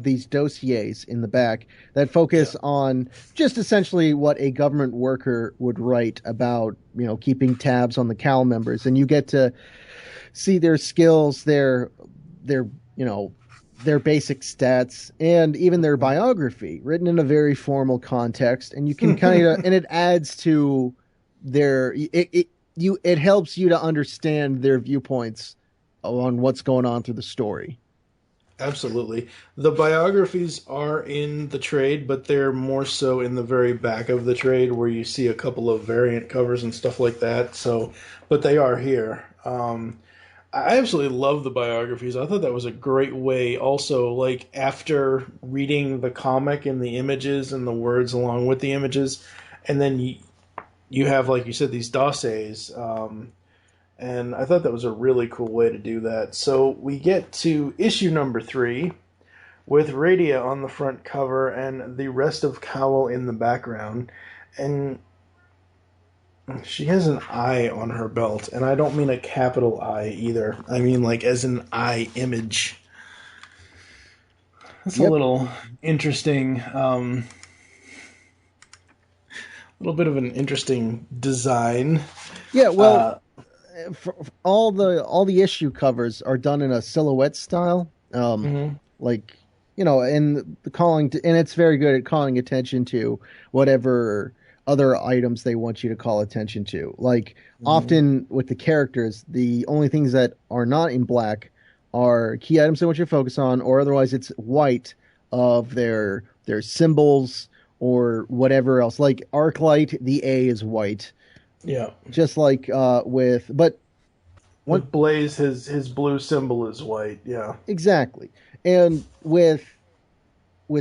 these dossiers in the back that focus on just essentially what a government worker would write about, keeping tabs on the C.O.W.L members, and you get to see their skills, their basic stats, and even their biography written in a very formal context. And you can kind of, and it adds to it helps you to understand their viewpoints on what's going on through the story. Absolutely. The biographies are in the trade, but they're more so in the very back of the trade where you see a couple of variant covers and stuff like that. So, but they are here. I absolutely love the biographies. I thought that was a great way also, like, after reading the comic and the images and the words along with the images, and then you have, like you said, these dossiers, and I thought that was a really cool way to do that. So we get to issue number 3 with Radia on the front cover and the rest of C.O.W.L in the background, and she has an I on her belt, and I don't mean a capital I either. I mean like as an I image. That's a little interesting, little bit of an interesting design. Yeah, well, for all the issue covers are done in a silhouette style, like, and and it's very good at calling attention to whatever other items they want you to call attention to. Like, often with the characters, the only things that are not in black are key items they want you to focus on, or otherwise it's white of their symbols or whatever else. Like Arclight, the A is white. Yeah. Just like with Blaze, his blue symbol is white. Yeah. Exactly. And with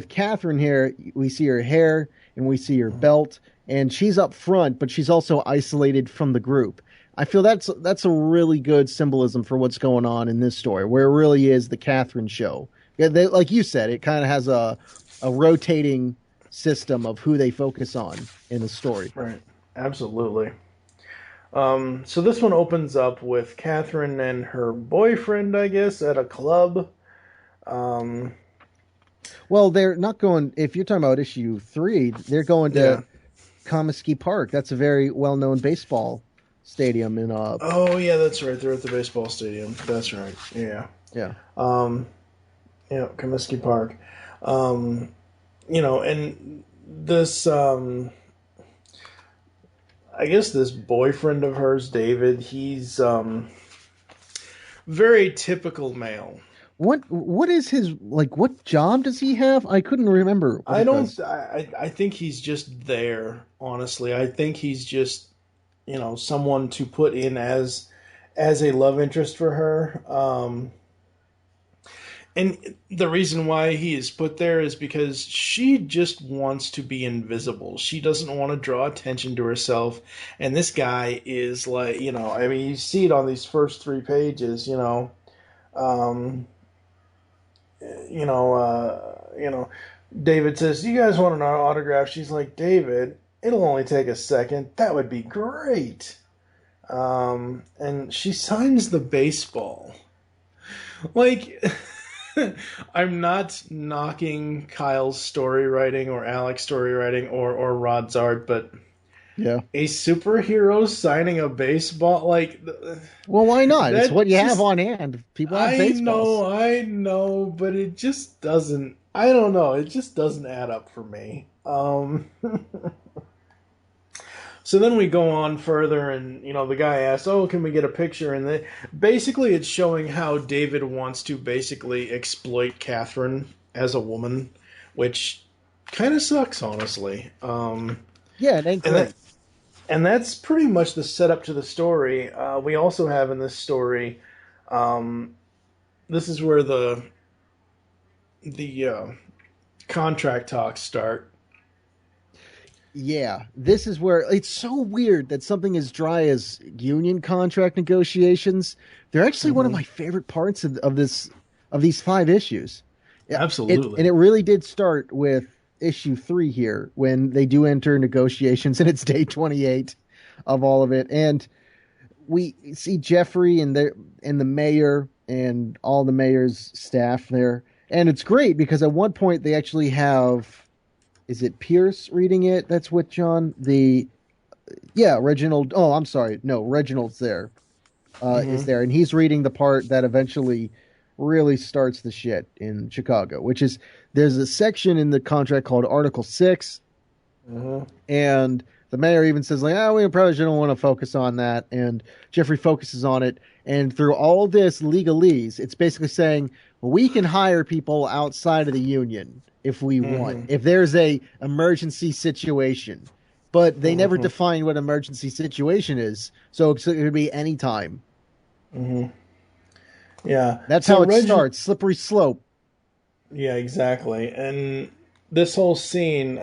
Catherine here, we see her hair and we see her belt, and she's up front, but she's also isolated from the group. I feel that's a really good symbolism for what's going on in this story, where it really is the Catherine show. Yeah, like you said, it kind of has a rotating system of who they focus on in the story. Right. Absolutely. So this one opens up with Catherine and her boyfriend, I guess, at a club. Well, they're not going. If you're talking about issue 3, they're going to Comiskey Park. That's a very well-known baseball stadium in Oh yeah, that's right. They're at the baseball stadium. That's right. Yeah. yeah. Yeah, Comiskey Park. And this I guess this boyfriend of hers, David, he's very typical male. What is his, like, what job does he have? I couldn't remember. I think he's just there, honestly. I think he's just, someone to put in as a love interest for her. And the reason why he is put there is because she just wants to be invisible. She doesn't want to draw attention to herself. And this guy is like, you see it on these first 3 pages, David says, "You guys want an autograph?" She's like, "David, it'll only take a second. That would be great." And she signs the baseball. Like, I'm not knocking Kyle's story writing or Alec's story writing or Rod's art, but yeah, a superhero signing a baseball, like, well, why not? It's what you have on hand. People have baseballs. I know, but it just doesn't. I don't know. It just doesn't add up for me. So then we go on further, and the guy asks, "Oh, can we get a picture?" And basically, it's showing how David wants to basically exploit Catherine as a woman, which kind of sucks, honestly. Yeah, it ain't great. And that's pretty much the setup to the story. We also have in this story, this is where the contract talks start. Yeah, this is where it's so weird that something as dry as union contract negotiations, they're actually one of my favorite parts of these 5 issues. Absolutely. And it really did start with issue 3 here when they do enter negotiations, and it's day 28 of all of it. And we see Jeffrey and the mayor and all the mayor's staff there. And it's great because at one point they actually have, is it Pierce reading it? That's what John, Reginald. Oh, I'm sorry. No, Reginald's there, is there. And he's reading the part that eventually really starts the shit in Chicago, which is, there's a section in the contract called Article 6. And the mayor even says, like, we probably don't want to focus on that. And Jeffrey focuses on it. And through all this legalese, it's basically saying, we can hire people outside of the union if we want, if there's a emergency situation. But they never define what emergency situation is. So it could be any time. Yeah. That's how it starts. Slippery slope. Yeah, exactly. And this whole scene,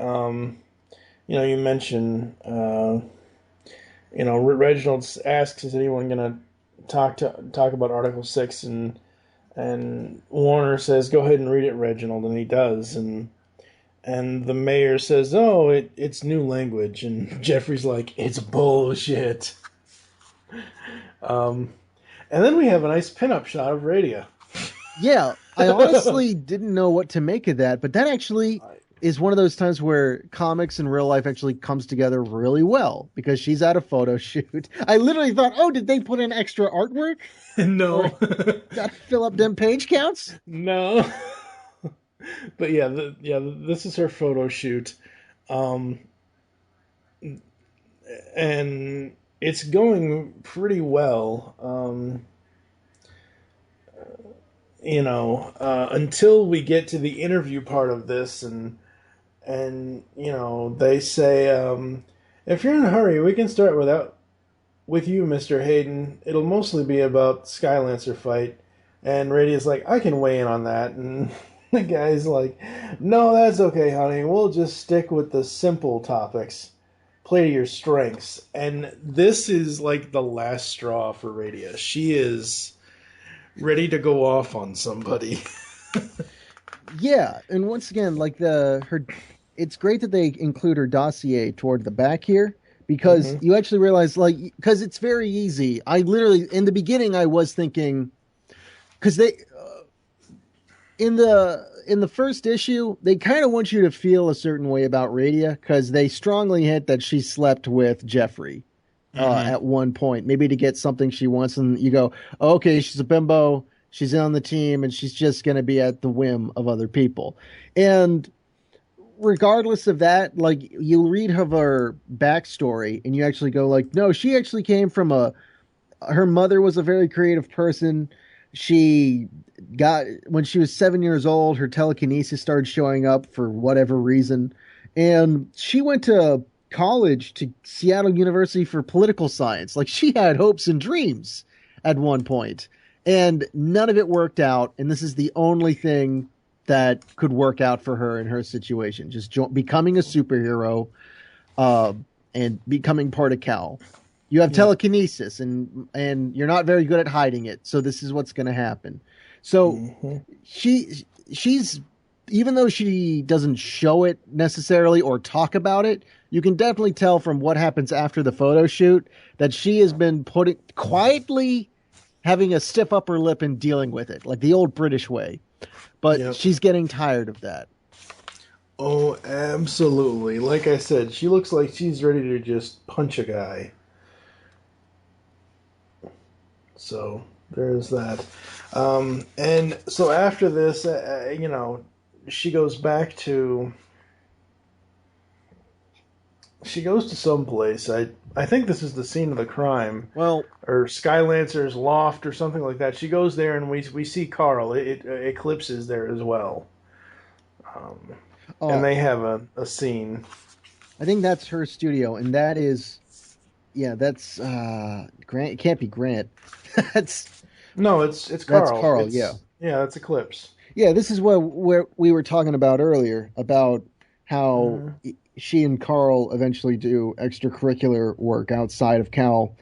you mentioned, Reginald asks, is anyone going to talk about Article 6? And Warner says, go ahead and read it, Reginald. And he does. And the mayor says, oh, it's new language. And Jeffrey's like, it's bullshit. And then we have a nice pinup shot of Radia. Yeah, I honestly didn't know what to make of that, but that actually is one of those times where comics and real life actually comes together really well, because she's at a photo shoot. I literally thought, oh, did they put in extra artwork? No. Got to fill up them page counts? No. But this is her photo shoot. And it's going pretty well. Until we get to the interview part of this, and they say, if you're in a hurry, we can start with you, Mr. Hayden. It'll mostly be about Skylancer fight. And Radia's like, I can weigh in on that. And the guy's like, no, that's okay, honey. We'll just stick with the simple topics. Play to your strengths. And this is like the last straw for Radia. She is ready to go off on somebody. Yeah, and once again, like it's great that they include her dossier toward the back here, because you actually realize, because it's very easy. I literally, in the beginning, I was thinking, because in the first issue, they kind of want you to feel a certain way about Radia because they strongly hint that she slept with Jeffrey at one point, maybe to get something she wants, and you go, okay, she's a bimbo, she's on the team, and she's just going to be at the whim of other people. And regardless of that, like, you read her backstory, and you actually go like, no, she actually came from her mother was a very creative person. She when she was 7 years old, her telekinesis started showing up for whatever reason. And she went to college, to Seattle University for political science. Like, she had hopes and dreams at one point, and none of it worked out. And this is the only thing that could work out for her in her situation. Just becoming a superhero, and becoming part of C.O.W.L. You have telekinesis, and you're not very good at hiding it. So this is what's going to happen. So she's, even though she doesn't show it necessarily or talk about it, you can definitely tell from what happens after the photo shoot that she has been quietly having a stiff upper lip and dealing with it, like the old British way. But she's getting tired of that. Oh, absolutely. Like I said, she looks like she's ready to just punch a guy. So there's that. And so after this, she goes back to... She goes to some place. I think this is the scene of the crime. Well, or Skylancer's loft or something like that. She goes there, and we see Carl. Eclipse is there as well. And they have a scene. I think that's her studio, and that is... Yeah, that's Grant. It can't be Grant. No, it's Carl. That's Carl. Yeah, that's Eclipse. Yeah, this is where we were talking about earlier about how she and Carl eventually do extracurricular work outside of C.O.W.L,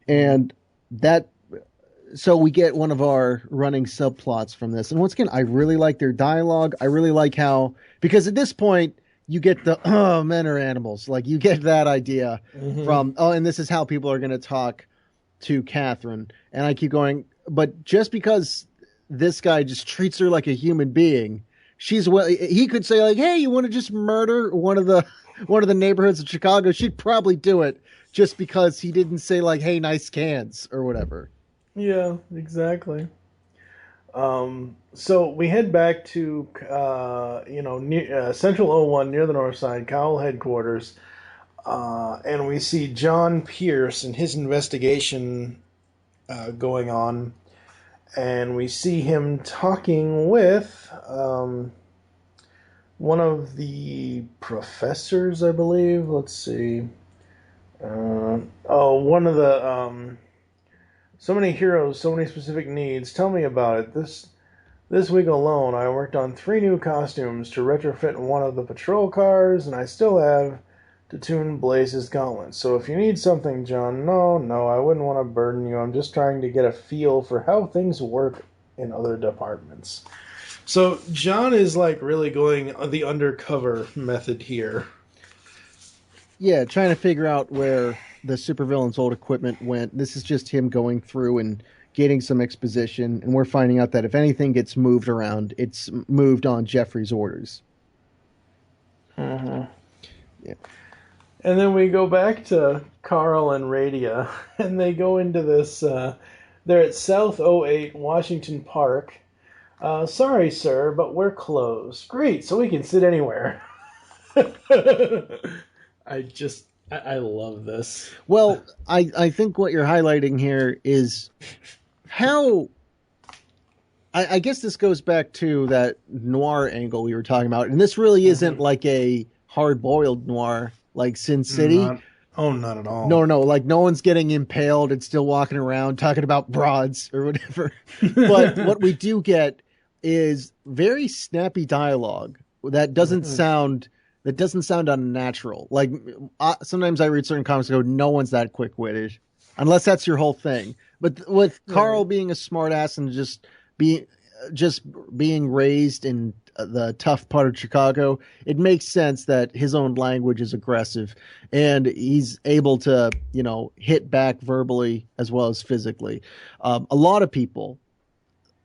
and so we get one of our running subplots from this. And once again, I really like their dialogue. I really like how, because at this point, you get the, men are animals. Like, you get that idea from, and this is how people are going to talk to Catherine. And I keep going, but just because this guy just treats her like a human being, he could say, like, hey, you want to just murder one of the neighborhoods of Chicago? She'd probably do it just because he didn't say, like, hey, nice cans or whatever. Yeah, exactly. So we head back to, Central 01 near the north side, C.O.W.L headquarters, and we see John Pierce and his investigation going on, and we see him talking with one of the professors, I believe. Let's see. One of the... So many heroes, so many specific needs. Tell me about it. This week alone, I worked on 3 new costumes to retrofit one of the patrol cars, and I still have to tune Blaze's gauntlets. So if you need something, John, no, I wouldn't want to burden you. I'm just trying to get a feel for how things work in other departments. So John is like really going the undercover method here. Yeah, trying to figure out where the supervillain's old equipment went. This is just him going through and getting some exposition, and we're finding out that if anything gets moved around, it's moved on Jeffrey's orders. Yeah. And then we go back to Carl and Radia, and they go into this, they're at South 08 Washington Park. Sorry, sir, but we're closed. Great, so we can sit anywhere. I love this. Well, I think what you're highlighting here is how... I guess this goes back to that noir angle we were talking about. And this really isn't like a hard-boiled noir like Sin City. Not at all. No. Like, no one's getting impaled and still walking around talking about broads or whatever. But what we do get is very snappy dialogue that doesn't sound unnatural. Like, sometimes I read certain comics and go, no one's that quick-witted, unless that's your whole thing. But with Carl being a smartass and just being raised in the tough part of Chicago, it makes sense that his own language is aggressive, and he's able to, hit back verbally as well as physically. A lot of people,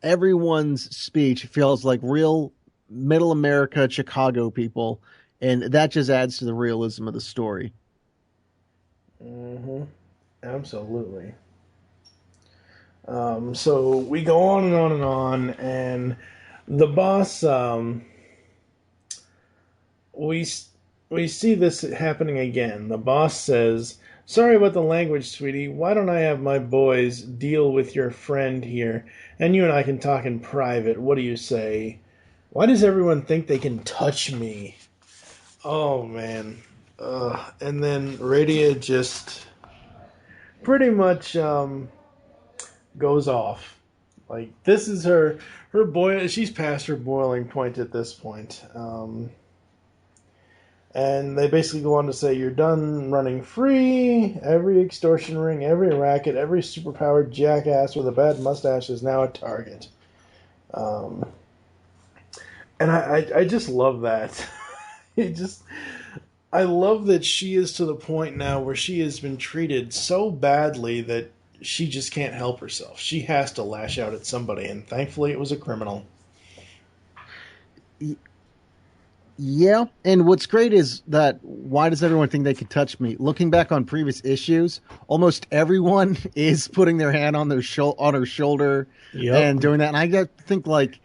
everyone's speech feels like real middle America, Chicago people, and that just adds to the realism of the story. Mm-hmm. Absolutely. So we go on and on and on, and the boss, we see this happening again. The boss says, "Sorry about the language, sweetie. Why don't I have my boys deal with your friend here, and you and I can talk in private? What do you say? Why does everyone think they can touch me?" Oh, man. And then Radia just pretty much goes off. Like, this is her she's past her boiling point at this point. And they basically go on to say, "You're done running free. Every extortion ring, every racket, every superpowered jackass with a bad mustache is now a target." And I just love that. I love that she is to the point now where she has been treated so badly that she just can't help herself. She has to lash out at somebody, and thankfully it was a criminal. Yeah, and what's great is that why does everyone think they can touch me? Looking back on previous issues, almost everyone is putting their hand on their on her shoulder and doing that. And I got to think like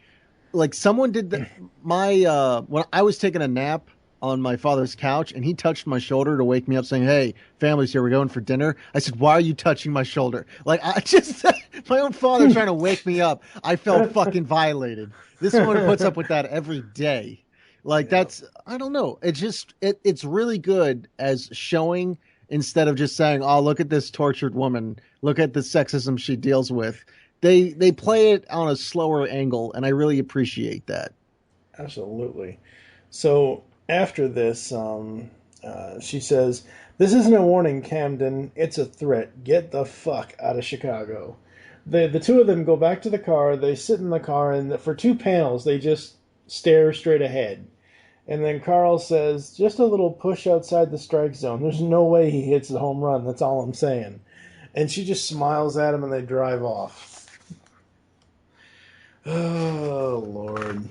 someone did that. When I was taking a nap on my father's couch, and he touched my shoulder to wake me up, saying, "Hey, family's here. We're going for dinner." I said, "Why are you touching my shoulder?" Like, I just my own father trying to wake me up. I felt fucking violated. This woman puts up with that every day. Like, that's, I don't know. It's just, it's really good as showing, instead of just saying, "Oh, look at this tortured woman. Look at the sexism she deals with." They play it on a slower angle, and I really appreciate that. Absolutely. So after this, she says, "This isn't a warning, Camden. It's a threat. Get the fuck out of Chicago." The two of them go back to the car. They sit in the car, and for 2 panels, they just stare straight ahead. And then Carl says, "Just a little push outside the strike zone. There's no way he hits the home run. That's all I'm saying." And she just smiles at him, and they drive off. Oh, Lord.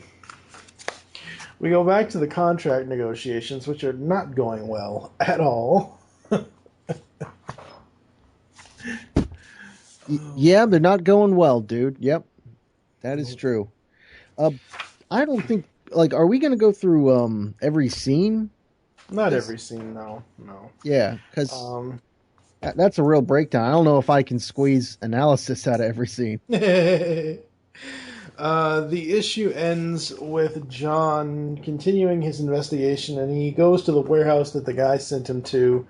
We go back to the contract negotiations, which are not going well at all. Yeah, they're not going well, dude. Yep, that is true. I don't think, like, are we going to go through every scene? Not every scene, no. Yeah, because that's a real breakdown. I don't know if I can squeeze analysis out of every scene. The issue ends with John continuing his investigation, and he goes to the warehouse that the guy sent him to,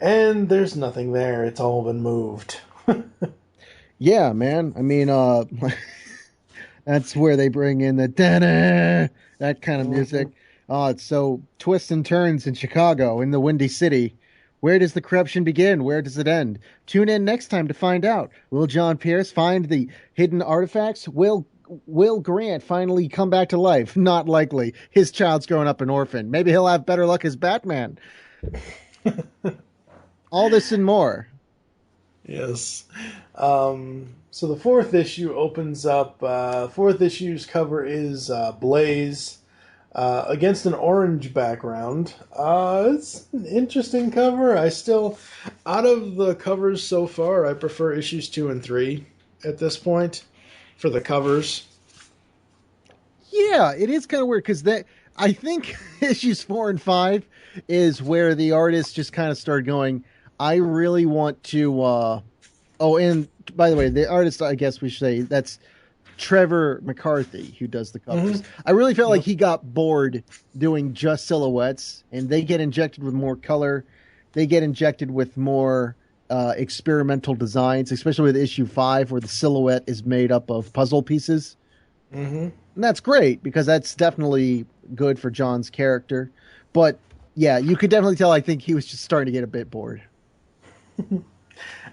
and there's nothing there. It's all been moved. Yeah, man. I mean, that's where they bring in the da-da, that kind of music. It's so twists and turns in Chicago, in the Windy City. Where does the corruption begin? Where does it end? Tune in next time to find out. Will John Pierce find the hidden artifacts? Will Grant finally come back to life? Not likely. His child's growing up an orphan. Maybe he'll have better luck as Batman. All this and more. Yes. So the 4th issue opens up. 4th issue's cover is Blaze against an orange background. It's an interesting cover. Out of the covers so far, I prefer issues 2 and 3 at this point for the covers. Yeah, it is kind of weird because I think issues 4 and 5 is where the artist just kind of started going, I really want to, and by the way, the artist, I guess we should say, that's Trevor McCarthy, who does the covers. Mm-hmm. I really felt like he got bored doing just silhouettes, and they get injected with more color. They get injected with more experimental designs, especially with issue 5, where the silhouette is made up of puzzle pieces. Mm-hmm. And that's great, because that's definitely good for John's character. But, yeah, you could definitely tell, I think he was just starting to get a bit bored.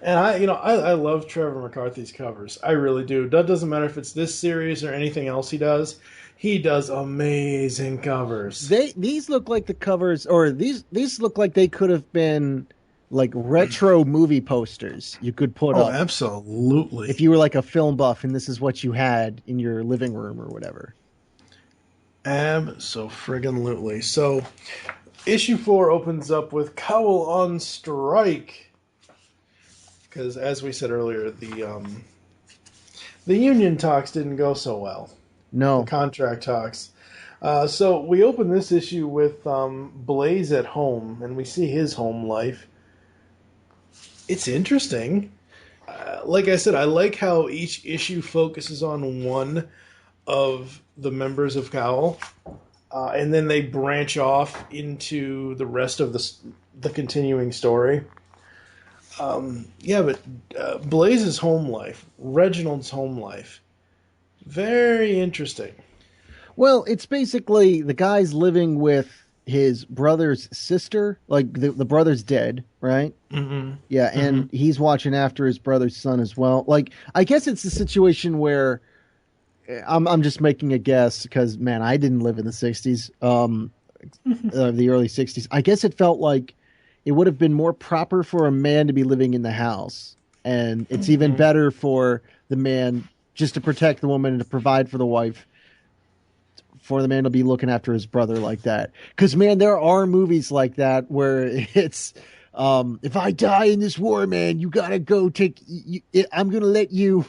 And I love Trevor McCarthy's covers. I really do. That doesn't matter if it's this series or anything else he does. He does amazing covers. These look like the covers, or these look like they could have been like retro movie posters you could put up. Oh, absolutely. If you were like a film buff and this is what you had in your living room or whatever. Abso-friggin-lutely. So, issue 4 opens up with C.O.W.L on strike. Because, as we said earlier, the union talks didn't go so well. No. The contract talks. So, we open this issue with Blaze at home, and we see his home life. It's interesting. Like I said, I like how each issue focuses on one of the members of C.O.W.L, and then they branch off into the rest of the continuing story. But Blaze's home life, Reginald's home life, very interesting. Well, it's basically the guy's living with his brother's sister. Like the brother's dead, right? Mm-hmm. Yeah, and he's watching after his brother's son as well. Like, I guess it's a situation where I'm just making a guess because, man, I didn't live in the 60s, the early 60s. I guess it felt like it would have been more proper for a man to be living in the house. And it's even better for the man just to protect the woman and to provide for the wife, for the man to be looking after his brother like that. Because, man, there are movies like that where it's, if I die in this war, man, you got to go I'm going to let you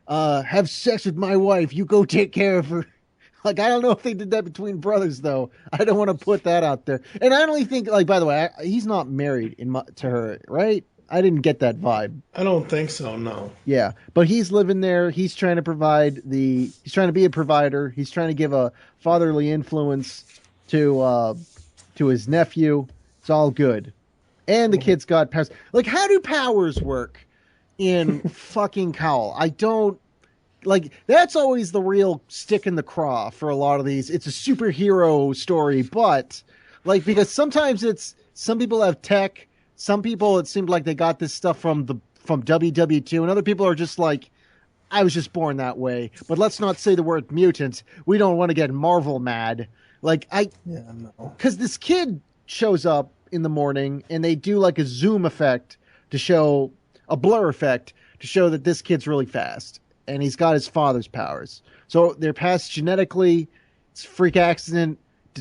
have sex with my wife. You go take care of her. Like, I don't know if they did that between brothers, though. I don't want to put that out there. And I only think, like, by the way, he's not married to her, right? I didn't get that vibe. I don't think so, no. Yeah, but he's living there. He's trying to he's trying to be a provider. He's trying to give a fatherly influence to his nephew. It's all good. And the kid's got powers. Like, how do powers work in fucking C.O.W.L? I don't, like, that's always the real stick in the craw for a lot of these. It's a superhero story, but, like, because sometimes some people have tech. Some people, it seemed like they got this stuff from WW2, and other people are just like, I was just born that way. But let's not say the word mutant. We don't want to get Marvel mad. Like, because this kid shows up in the morning, and they do like a zoom effect to show, a blur effect to show that this kid's really fast, and he's got his father's powers. So they're passed genetically. It's a freak accident.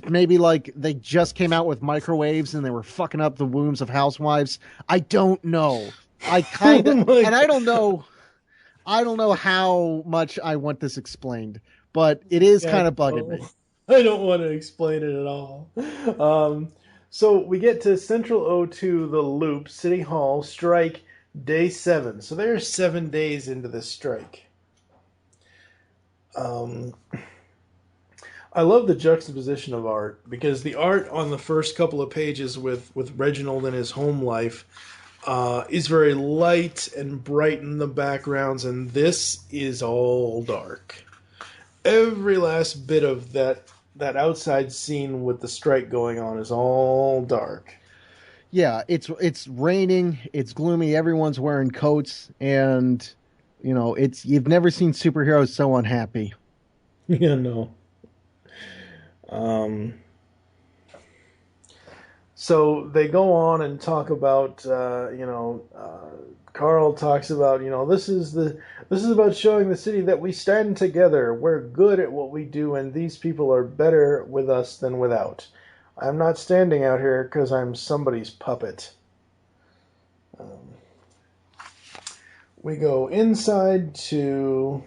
Maybe like they just came out with microwaves and they were fucking up the wombs of housewives. I don't know. I kind of, and I don't know how much I want this explained, but it is kind of bugging me. I don't want to explain it at all. So we get to Central O2, the Loop, City Hall, strike, day 7. So they're 7 days into this strike. I love the juxtaposition of art, because the art on the first couple of pages with Reginald and his home life is very light and bright in the backgrounds, and this is all dark. Every last bit of that outside scene with the strike going on is all dark. Yeah, it's raining, it's gloomy, everyone's wearing coats, and you've never seen superheroes so unhappy. Yeah, no. So they go on and talk about, Carl talks about, this is about showing the city that we stand together. We're good at what we do, and these people are better with us than without. I'm not standing out here because I'm somebody's puppet. We go inside to...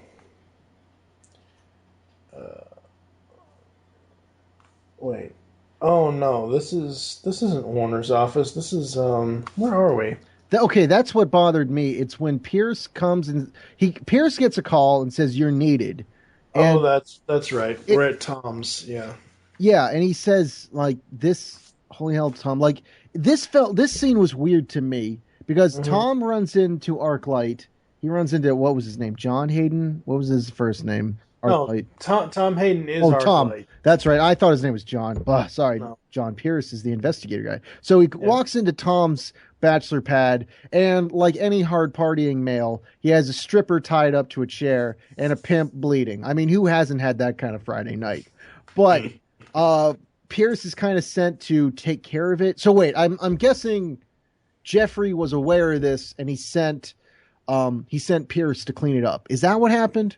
Wait. Oh no, this isn't Warner's office. This is where are we? Okay, that's what bothered me. It's when Pierce comes and Pierce gets a call and says you're needed. And that's right. We're at Tom's, yeah. Yeah, and he says like this, holy hell, Tom, like this scene was weird to me because Tom runs into Arclight. He runs into, what was his name? John Hayden? What was his first name? Arclight. No, Tom Hayden is Arclight. Tom. That's right. I thought his name was John. Sorry, no. John Pierce is the investigator guy. So he walks into Tom's bachelor pad, and like any hard partying male, he has a stripper tied up to a chair and a pimp bleeding. I mean, who hasn't had that kind of Friday night? But Pierce is kind of sent to take care of it. So wait, I'm guessing Jeffrey was aware of this and he sent Pierce to clean it up. Is that what happened?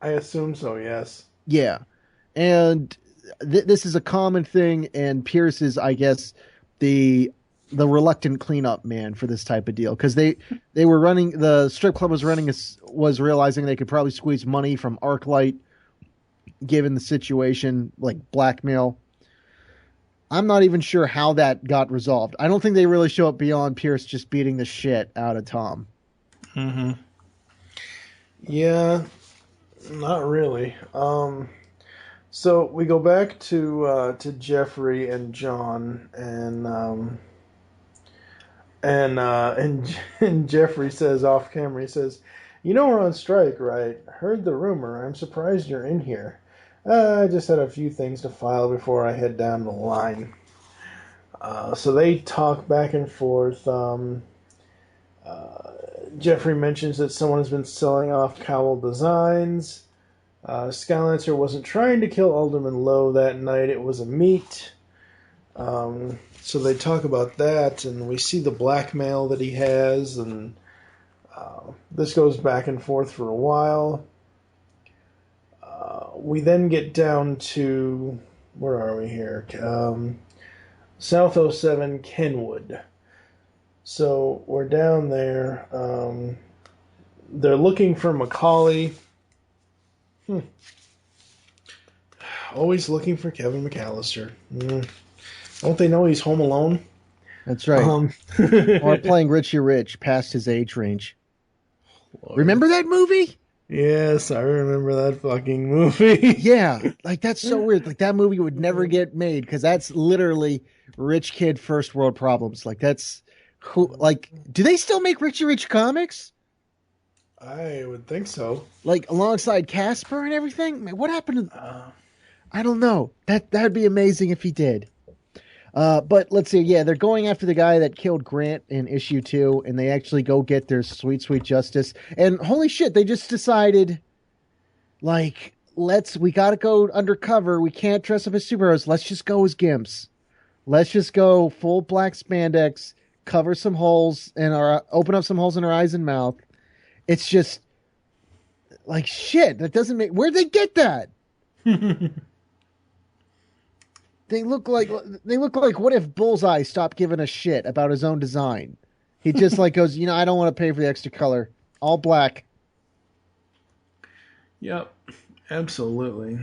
I assume so, yes. Yeah. And this is a common thing, and Pierce is, I guess, the reluctant cleanup man for this type of deal, because they were running, the strip club was realizing they could probably squeeze money from ArcLight given the situation, like blackmail. I'm not even sure how that got resolved. I don't think they really show up beyond Pierce just beating the shit out of Tom. Mm-hmm. Yeah, not really. So we go back to Jeffrey and John, and Jeffrey says off camera, he says, "You know we're on strike, right? Heard the rumor. I'm surprised you're in here. I just had a few things to file before I head down the line." So they talk back and forth. Jeffrey mentions that someone has been selling off C.O.W.L designs. Skylancer wasn't trying to kill Alderman Lowe that night. It was a meet. So they talk about that, and we see the blackmail that he has, and this goes back and forth for a while. We then get down to, where are we here? South 07 Kenwood. So we're down there. They're looking for Macaulay. Always looking for Kevin McAllister. Don't they know he's home alone? That's right. Or playing Richie Rich past his age range. Lord. Remember that movie? Yes, I remember that fucking movie. Yeah, like that's so weird. Like that movie would never get made because that's literally rich kid first world problems. Like that's who. Like, do they still make Richie Rich comics? I would think so. Like alongside Casper and everything. Man, what happened to? I don't know. That'd be amazing if he did. But let's see. Yeah, they're going after the guy that killed Grant in issue 2, and they actually go get their sweet, sweet justice. And holy shit, they just decided, like, we gotta go undercover. We can't dress up as superheroes. Let's just go as Gimps. Let's just go full black spandex, cover some holes open up some holes in our eyes and mouth. It's just like shit. That doesn't make. Where'd they get that? They look like what if Bullseye stopped giving a shit about his own design? He just like goes, I don't want to pay for the extra color. All black. Yep, absolutely.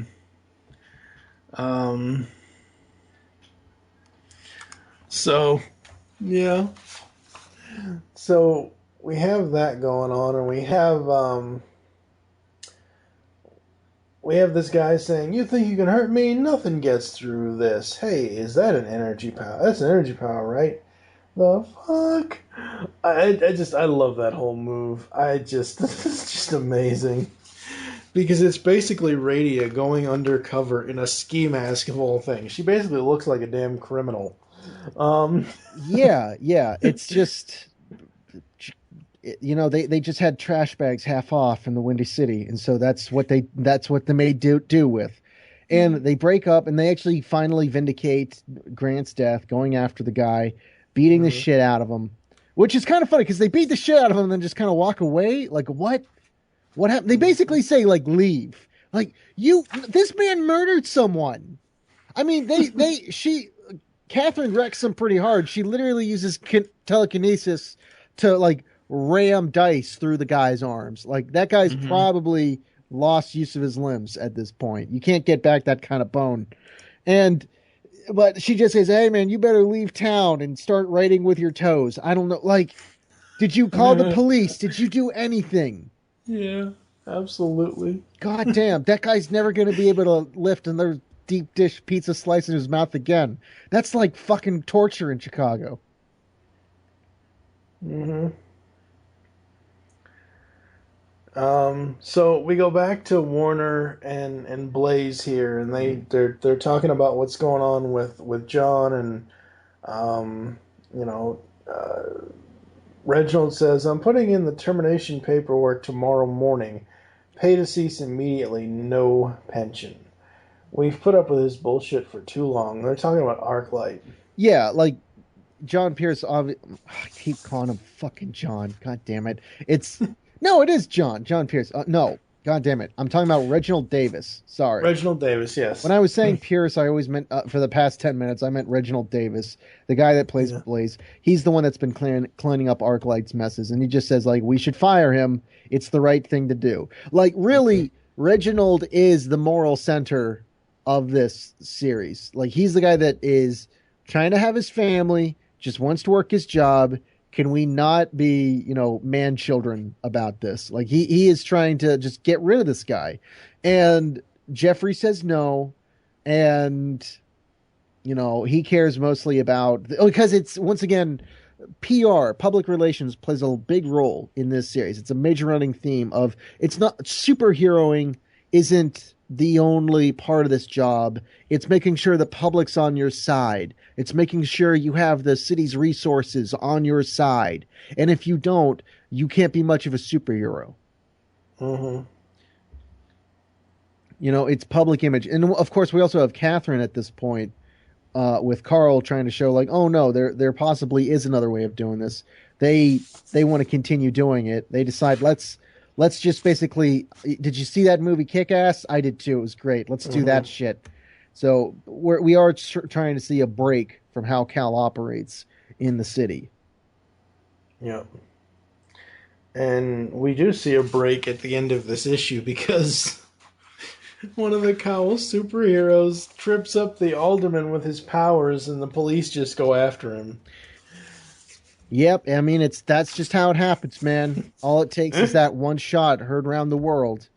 So, yeah. So we have that going on, and we have this guy saying, "You think you can hurt me? Nothing gets through this." Hey, is that an energy power? That's an energy power, right? The fuck? I love that whole move. It's just amazing. Because it's basically Radia going undercover in a ski mask of all things. She basically looks like a damn criminal. Yeah. It's just... they just had trash bags half off in the Windy City, and so that's what they made do with. And they break up, and they actually finally vindicate Grant's death, going after the guy, beating the shit out of him, which is kind of funny because they beat the shit out of him and then just kind of walk away. Like, what happened? They basically say, like, leave. Like, this man murdered someone. I mean, Catherine wrecks him pretty hard. She literally uses telekinesis to, like, ram dice through the guy's arms. Like, that guy's probably lost use of his limbs at this point. You can't get back that kind of bone. But she just says, "Hey man, you better leave town and start writing with your toes." I don't know. Like, did you call the police? Did you do anything? Yeah, absolutely. God damn, that guy's never going to be able to lift another deep dish pizza slice in his mouth again. That's like fucking torture in Chicago. So we go back to Warner and Blaze here, and they're talking about what's going on with John, and Reginald says, "I'm putting in the termination paperwork tomorrow morning. Pay to cease immediately, no pension." We've put up with this bullshit for too long. They're talking about ArcLight. Yeah, like John Pierce. I keep calling him fucking John. God damn it! No, it is John. John Pierce. No, God damn it! I'm talking about Reginald Davis. Sorry, Reginald Davis. Yes. When I was saying Pierce, I always meant for the past 10 minutes, I meant Reginald Davis, the guy that plays Blaze. He's the one that's been cleaning up Arclight's messes, and he just says, like, we should fire him. It's the right thing to do. Like, really, Reginald is the moral center of this series. Like, he's the guy that is trying to have his family, just wants to work his job. Can we not be, man children about this? Like, he is trying to just get rid of this guy. And Jeffrey says no, and he cares mostly about, because it's, once again, PR, public relations, plays a big role in this series. It's a major running theme of, it's not, superheroing isn't the only part of this job. It's making sure the public's on your side. It's making sure you have the city's resources on your side. And if you don't, you can't be much of a superhero. Mm-hmm. It's public image. And of course, we also have Catherine at this point, with Carl trying to show, like, oh no, there possibly is another way of doing this. They want to continue doing it. They decide, let's just basically, did you see that movie Kick-Ass? I did too. It was great. Let's do that shit. So we are trying to see a break from how Cal operates in the city. Yeah. And we do see a break at the end of this issue because one of the Cowl superheroes trips up the alderman with his powers, and the police just go after him. Yep, I mean, that's just how it happens, man. All it takes is that one shot heard around the world.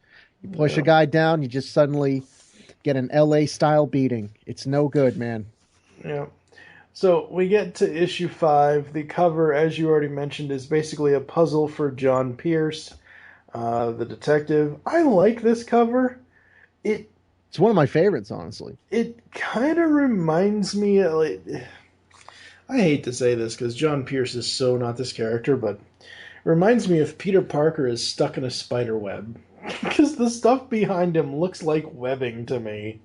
You push a guy down, you just suddenly get an LA-style beating. It's no good, man. Yeah. So we get to issue 5. The cover, as you already mentioned, is basically a puzzle for John Pierce, the detective. I like this cover. It's one of my favorites, honestly. It kind of reminds me of, like, I hate to say this because John Pierce is so not this character, but it reminds me of Peter Parker is stuck in a spider web because the stuff behind him looks like webbing to me.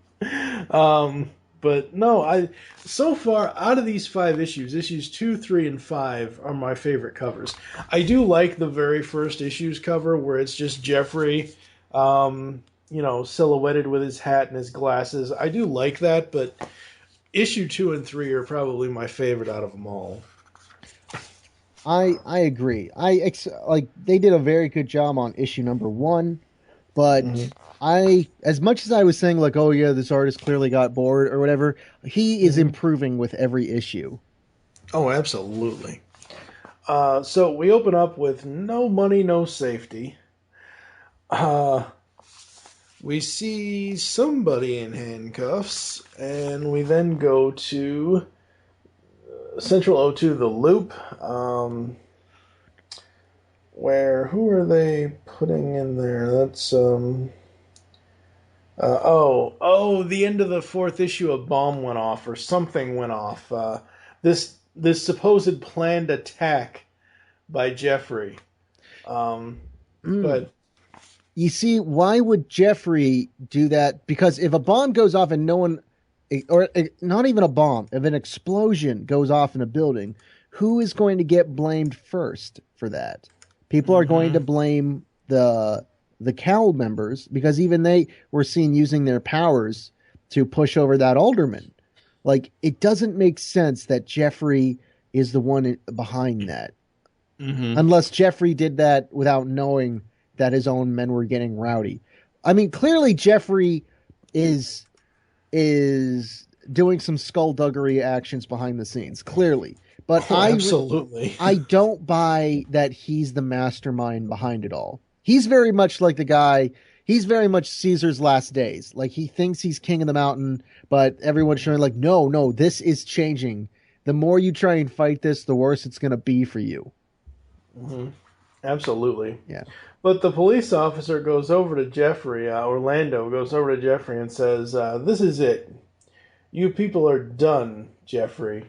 But no, so far out of these 5 issues 2, 3, and 5 are my favorite covers. I do like the very first issue's cover where it's just Jeffrey, silhouetted with his hat and his glasses. I do like that, but issue 2 and 3 are probably my favorite out of them all. I agree. They did a very good job on issue number 1, but as much as I was saying, like, oh yeah, this artist clearly got bored or whatever, he is improving with every issue. Oh, absolutely. So we open up with no money, no safety. We see somebody in handcuffs, and we then go to Central O2, the Loop, where, who are they putting in there? That's, the end of the 4th issue, a bomb went off, or something went off. This supposed planned attack by Jeffrey. But you see, why would Jeffrey do that? Because if a bomb goes off and no one, or not even a bomb, if an explosion goes off in a building, who is going to get blamed first for that? People are going to blame the C.O.W.L members, because even they were seen using their powers to push over that alderman. Like, it doesn't make sense that Jeffrey is the one behind that. Unless Jeffrey did that without knowing that his own men were getting rowdy. I mean, clearly Jeffrey is doing some skullduggery actions behind the scenes, clearly. But absolutely. I don't buy that he's the mastermind behind it all. He's very much like the guy, he's very much Caesar's last days. Like, he thinks he's king of the mountain, but everyone's showing, like, no, this is changing. The more you try and fight this, the worse it's going to be for you. Absolutely. Yeah. But the police officer goes over to Jeffrey, Orlando goes over to Jeffrey and says, this is it. You people are done, Jeffrey.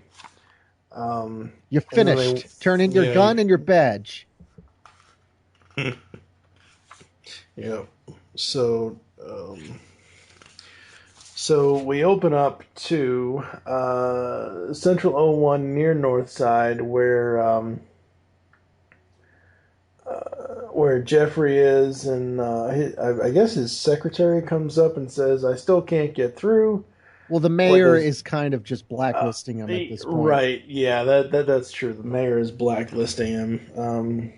You're finished. Turn in your gun and your badge. Yeah. So So we open up to Central O1 near Northside, where Jeffrey is, and I guess his secretary comes up and says, "I still can't get through." Well, the mayor is kind of just blacklisting him at this point. Right? Yeah, that's true. The mayor is blacklisting him.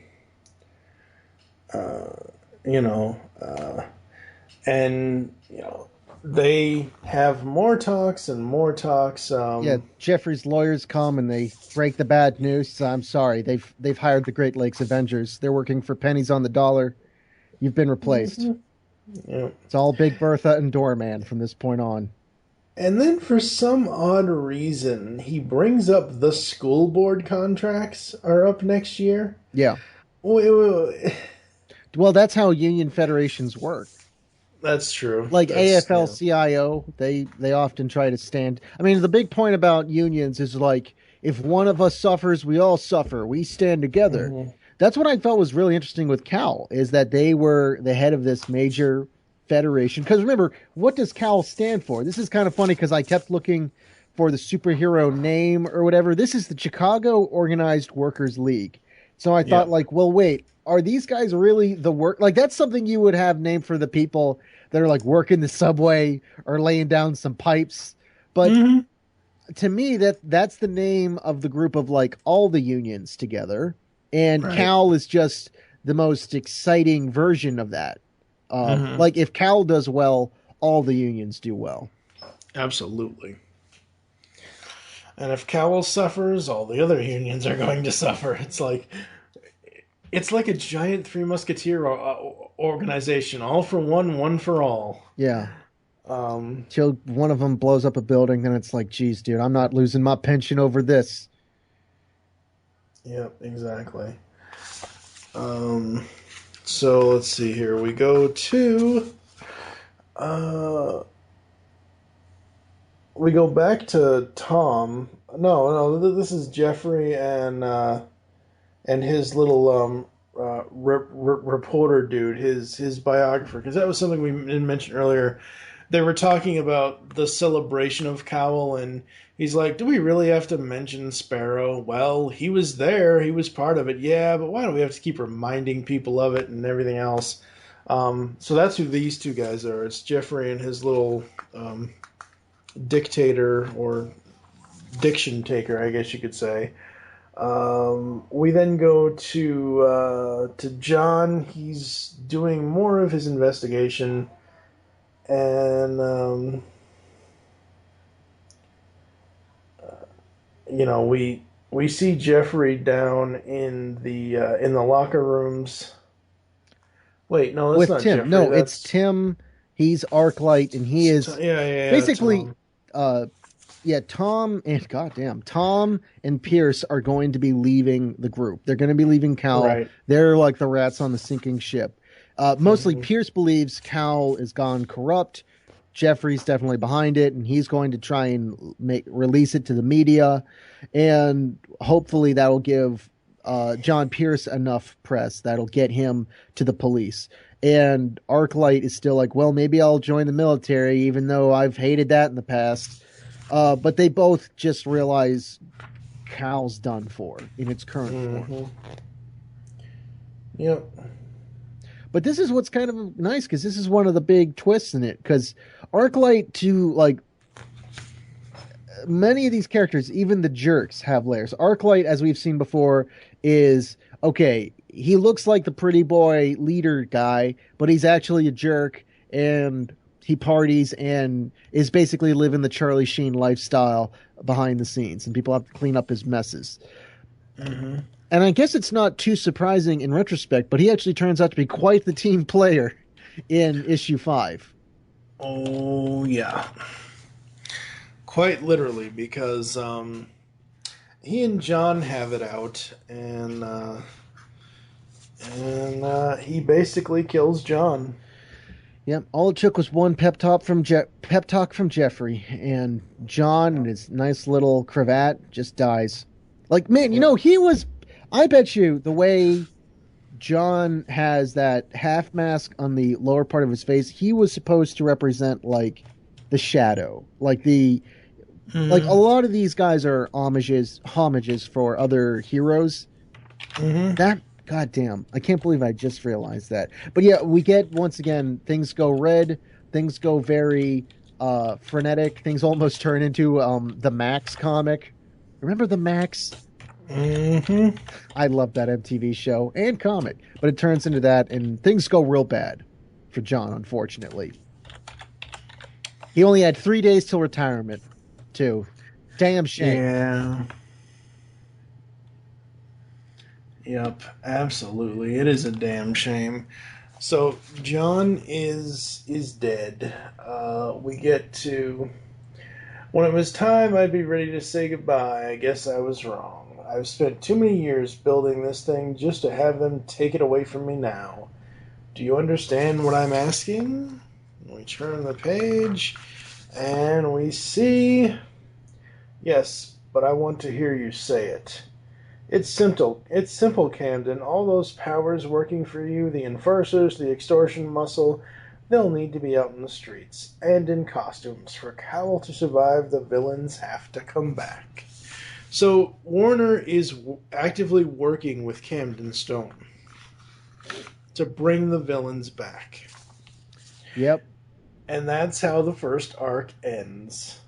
And they have more talks and more talks. Jeffrey's lawyers come and they break the bad news. I'm sorry, they've hired the Great Lakes Avengers. They're working for pennies on the dollar. You've been replaced. Mm-hmm. Yeah. It's all Big Bertha and Doorman from this point on. And then for some odd reason, he brings up the school board contracts are up next year. Yeah. Wait. Well, that's how union federations work. That's true. Like AFL-CIO, they often try to stand. I mean, the big point about unions is like, if one of us suffers, we all suffer. We stand together. Mm-hmm. That's what I felt was really interesting with C.O.W.L, is that they were the head of this major federation. Because remember, what does C.O.W.L stand for? This is kind of funny because I kept looking for the superhero name or whatever. This is the Chicago Organized Workers League. So I thought, well, wait, are these guys really the work? Like, that's something you would have named for the people that are like working the subway or laying down some pipes. But to me, that's the name of the group of like all the unions together. And C.O.W.L is just the most exciting version of that. Like if C.O.W.L does well, all the unions do well. Absolutely. And if C.O.W.L suffers, all the other unions are going to suffer. It's like a giant Three Musketeer organization, all for one for all. Yeah. Till one of them blows up a building, then it's like, geez, dude, I'm not losing my pension over this. Yep, exactly. So let's see here. We go to we go back to Tom. No, this is Jeffrey and his little reporter dude, his biographer, because that was something we didn't mention earlier. They were talking about the celebration of C.O.W.L, and he's like, do we really have to mention Sparrow? Well, he was there. He was part of it. Yeah, but why do we have to keep reminding people of it and everything else? So that's who these two guys are. It's Jeffrey and his little dictator or diction taker, I guess you could say. We then go to John. He's doing more of his investigation. And, we see Jeffrey down in the locker rooms. Wait, no, that's not Tim. Jeffrey. No, it's Tim. He's Arclight, and he is basically, Tom and Pierce are going to be leaving the group. They're going to be leaving C.O.W.L. Right. They're like the rats on the sinking ship. Mostly Pierce believes C.O.W.L is gone corrupt. Jeffrey's definitely behind it, and he's going to try and release it to the media, and hopefully that'll give John Pierce enough press that'll get him to the police. And Arclight is still like, well, maybe I'll join the military, even though I've hated that in the past. But they both just realize C.O.W.L's done for in its current form. Yep. But this is what's kind of nice, because this is one of the big twists in it. Because Arclight, many of these characters, even the jerks, have layers. Arclight, as we've seen before, is, okay, he looks like the pretty boy leader guy, but he's actually a jerk, and he parties and is basically living the Charlie Sheen lifestyle behind the scenes, and people have to clean up his messes. Mm-hmm. And I guess it's not too surprising in retrospect, but he actually turns out to be quite the team player in issue 5. Oh, yeah. Quite literally, because he and John have it out, and he basically kills John. Yep, all it took was one pep talk from Jeffrey, and John and his nice little cravat just dies. Like, man, he was... I bet you the way John has that half mask on the lower part of his face, he was supposed to represent, like, the Shadow, like a lot of these guys are homages for other heroes. That goddamn, I can't believe I just realized that. But yeah, we get once again things go red, things go very frenetic, things almost turn into the Max comic. Remember the Max? I love that MTV show and comic, but it turns into that, and things go real bad for John, unfortunately. He only had 3 days till retirement, too. Damn shame. Yeah. Yep, absolutely. It is a damn shame. So John is dead. We get to when it was time, I'd be ready to say goodbye. I guess I was wrong. I've spent too many years building this thing just to have them take it away from me now. Do you understand what I'm asking? We turn the page, and we see... Yes, but I want to hear you say it. It's simple, Camden. All those powers working for you, the enforcers, the extortion muscle, they'll need to be out in the streets, and in costumes. For C.O.W.L to survive, the villains have to come back. So Warner is actively working with Camden Stone to bring the villains back. Yep. And that's how the first arc ends.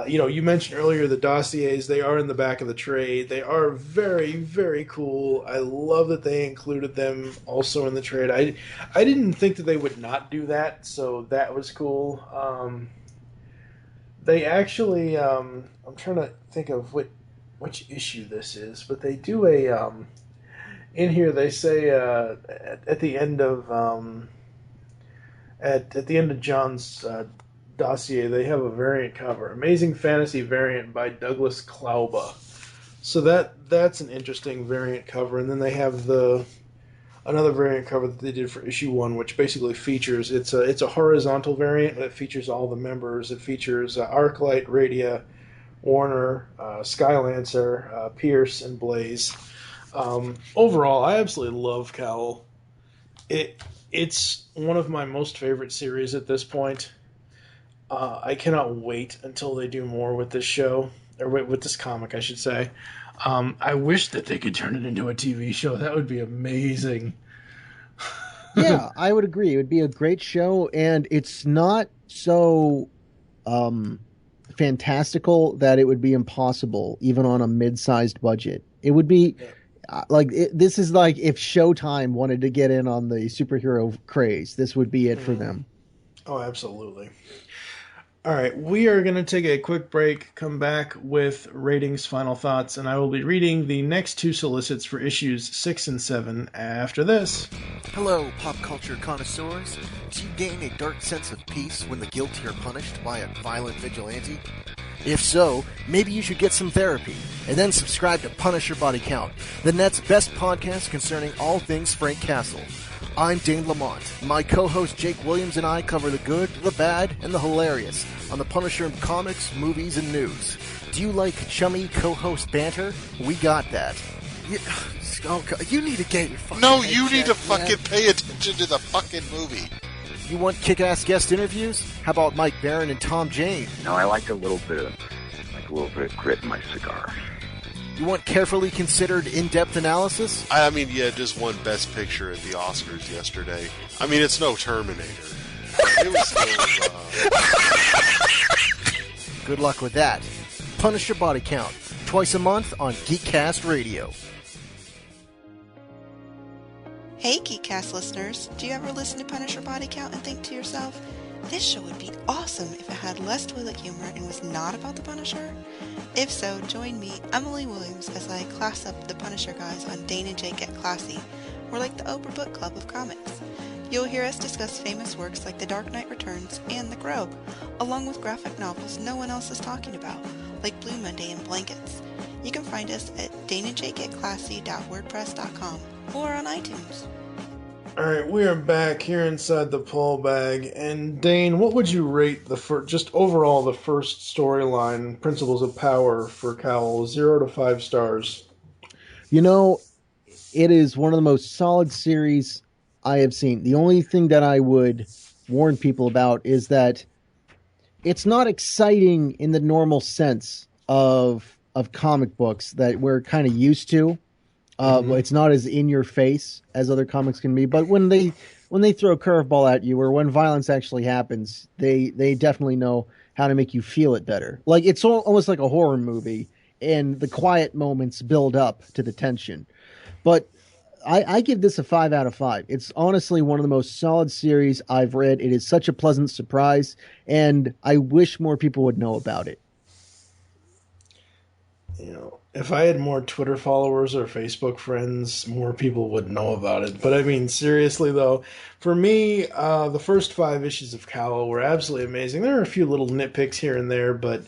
You mentioned earlier the dossiers. They are in the back of the trade. They are very, very cool. I love that they included them also in the trade. I didn't think that they would not do that, so that was cool. They actually, I'm trying to think of which issue this is, but they do in here they say at the end of at the end of John's dossier, they have a variant cover, Amazing Fantasy variant by Douglas Klauba. So that's an interesting variant cover, and then they have another variant cover that they did for issue 1, which basically features it's a horizontal variant that features all the members. It features Arclight, Radia, Warner, Skylancer, Pierce, and Blaze. Overall, I absolutely love C.O.W.L. It's one of my most favorite series at this point. I cannot wait until they do more with this show, or with this comic, I should say. I wish that they could turn it into a TV show. That would be amazing. Yeah, I would agree. It would be a great show, and it's not so fantastical that it would be impossible, even on a mid-sized budget. It would be this is like if Showtime wanted to get in on the superhero craze. This would be it for them. Oh, absolutely. All right, we are going to take a quick break, come back with ratings, final thoughts, and I will be reading the next 2 solicits for issues 6 and 7 after this. Hello, pop culture connoisseurs. Do you gain a dark sense of peace when the guilty are punished by a violent vigilante? If so, maybe you should get some therapy, and then subscribe to Punisher Body Count, the net's best podcast concerning all things Frank Castle. I'm Dane Lamont. My co-host Jake Williams and I cover the good, the bad, and the hilarious on the Punisher comics, movies, and news. Do you like chummy co-host banter? We got that. You need to get your fucking No, you need to fucking pay attention to the fucking movie. You want kick-ass guest interviews? How about Mike Barron and Tom Jane? No, I like a little bit of grit in my cigar. You want carefully considered in-depth analysis? I mean, yeah, just won Best Picture at the Oscars yesterday. I mean, it's no Terminator. It was still, Good luck with that. Punisher Body Count, twice a month on Geekcast Radio. Hey Geekcast listeners, do you ever listen to Punisher Body Count and think to yourself, this show would be awesome if it had less toilet humor and was not about the Punisher? If so, join me, Emily Williams, as I class up the Punisher guys on Dane and Jake Get Classy. We're like the Oprah Book Club of comics. You'll hear us discuss famous works like The Dark Knight Returns and The Crow, along with graphic novels no one else is talking about, like Blue Monday and Blankets. You can find us at daneandjakegetclassy.wordpress.com or on iTunes. All right, we are back here inside the poll bag, and Dane, what would you rate just overall the first storyline, Principles of Power for C.O.W.L, 0 to 5 stars? You know, it is one of the most solid series I have seen. The only thing that I would warn people about is that it's not exciting in the normal sense of comic books that we're kind of used to. It's not as in your face as other comics can be, but when they throw a curveball at you or when violence actually happens, they definitely know how to make you feel it better. Like it's almost like a horror movie, and the quiet moments build up to the tension. But I give this a 5 out of 5. It's honestly one of the most solid series I've read. It is such a pleasant surprise, and I wish more people would know about it. You know, if I had more Twitter followers or Facebook friends, more people would know about it. But I mean, seriously though, for me, the first 5 issues of C.O.W.L were absolutely amazing. There are a few little nitpicks here and there, but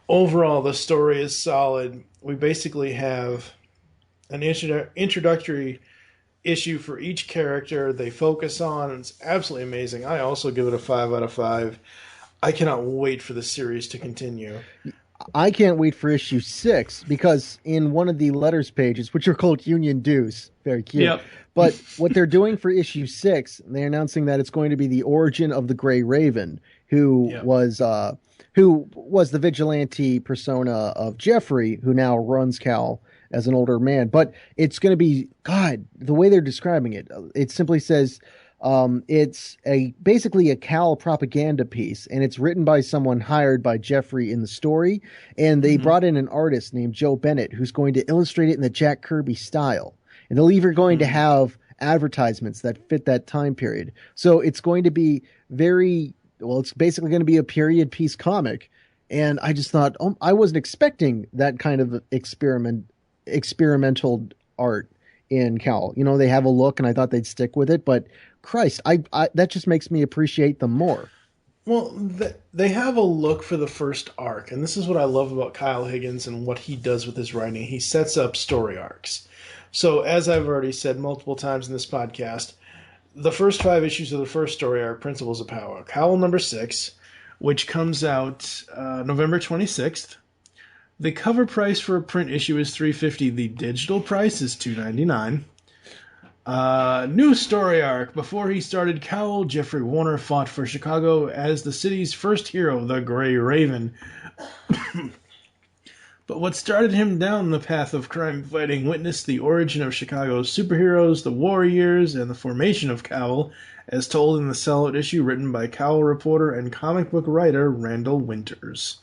overall the story is solid. We basically have an introductory issue for each character they focus on. It's absolutely amazing. I also give it a 5 out of 5. I cannot wait for the series to continue. I can't wait for issue 6 because in one of the letters pages, which are called Union Dues, very cute. Yep. But what they're doing for issue 6, they're announcing that it's going to be the origin of the Grey Raven, who was the vigilante persona of Jeffrey, who now runs C.O.W.L as an older man. But it's going to be, God, the way they're describing it, it simply says it's basically a C.O.W.L propaganda piece, and it's written by someone hired by Jeffrey in the story, and they brought in an artist named Joe Bennett who's going to illustrate it in the Jack Kirby style. And they're even going to have advertisements that fit that time period. So it's going to be it's basically going to be a period piece comic. And I just thought, I wasn't expecting that kind of experimental art in C.O.W.L. You know, they have a look, and I thought they'd stick with it, but Christ, I that just makes me appreciate them more. Well, they have a look for the first arc, and this is what I love about Kyle Higgins and what he does with his writing. He sets up story arcs. So, as I've already said multiple times in this podcast, the first 5 issues of the first story arc, Principles of Power. C.O.W.L number 6, which comes out November 26th. The cover price for a print issue is $3.50. The digital price is $2.99. New story arc. Before he started C.O.W.L, Jeffrey Warner fought for Chicago as the city's first hero, the Grey Raven. But what started him down the path of crime fighting witnessed the origin of Chicago's superheroes, the war years, and the formation of C.O.W.L, as told in the sellout issue written by C.O.W.L reporter and comic book writer Randall Winters.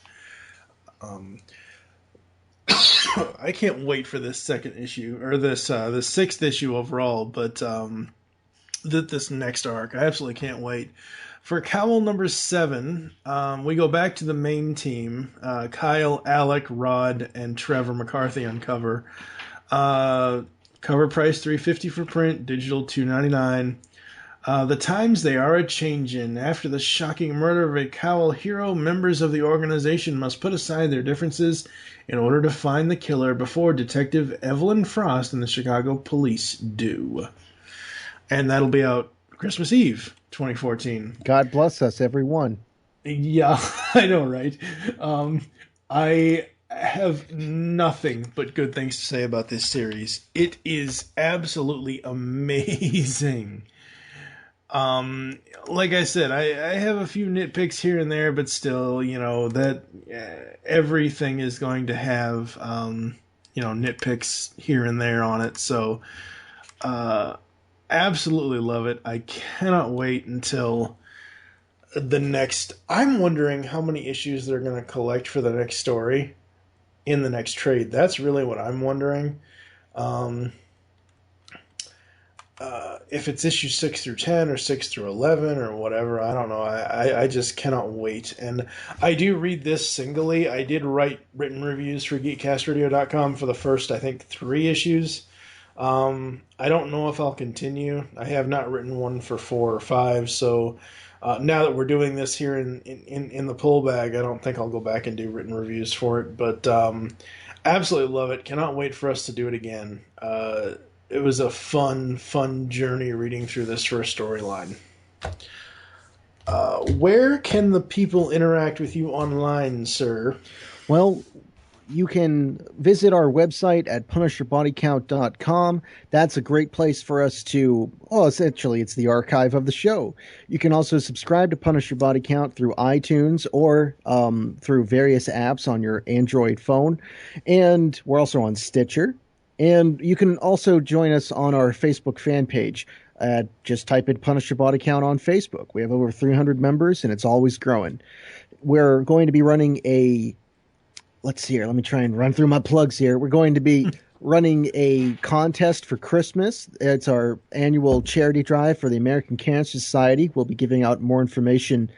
I can't wait for this second issue, or this the 6th issue overall, but this next arc. I absolutely can't wait. For C.O.W.L number 7, we go back to the main team. Kyle, Alec, Rod, and Trevor McCarthy on cover. Cover price $3.50 for print, digital $2.99. The times they are a-changin'. After the shocking murder of a C.O.W.L hero, members of the organization must put aside their differences in order to find the killer before Detective Evelyn Frost and the Chicago police do. And that'll be out Christmas Eve, 2014. God bless us, everyone. Yeah, I know, right? I have nothing but good things to say about this series. It is absolutely amazing. Like I said, I have a few nitpicks here and there, but still, you know, that everything is going to have, nitpicks here and there on it. So, absolutely love it. I cannot wait until the next. I'm wondering how many issues they're going to collect for the next story in the next trade. That's really what I'm wondering. If it's issue 6 through 10 or 6 through 11 or whatever, I don't know. I just cannot wait. And I do read this singly. I did write written reviews for GeekCastRadio.com for the first, I think, 3 issues. I don't know if I'll continue. I have not written one for 4 or 5, so now that we're doing this here in the pull bag, I don't think I'll go back and do written reviews for it. But absolutely love it. Cannot wait for us to do it again. It was a fun journey reading through this first storyline. Where can the people interact with you online, sir? Well, you can visit our website at punishyourbodycount.com. That's a great place for us to, well, essentially, it's the archive of the show. You can also subscribe to Punish Your Body Count through iTunes or through various apps on your Android phone. And we're also on Stitcher. And you can also join us on our Facebook fan page. Just type in Punish Your Body Count on Facebook. We have over 300 members, and it's always growing. We're going to be running let's see here. Let me try and run through my plugs here. We're going to be running a contest for Christmas. It's our annual charity drive for the American Cancer Society. We'll be giving out more information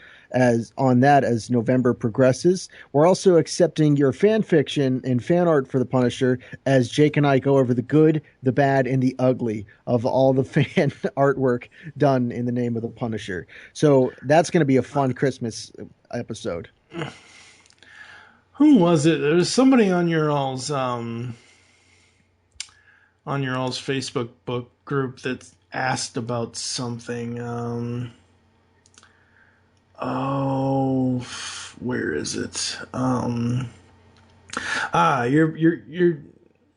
on that as November progresses. We're also accepting your fan fiction and fan art for the Punisher as Jake and I go over the good, the bad, and the ugly of all the fan artwork done in the name of the Punisher. So that's going to be a fun Christmas episode. Who was it? There was somebody on your all's Facebook book group that asked about something. Where is it?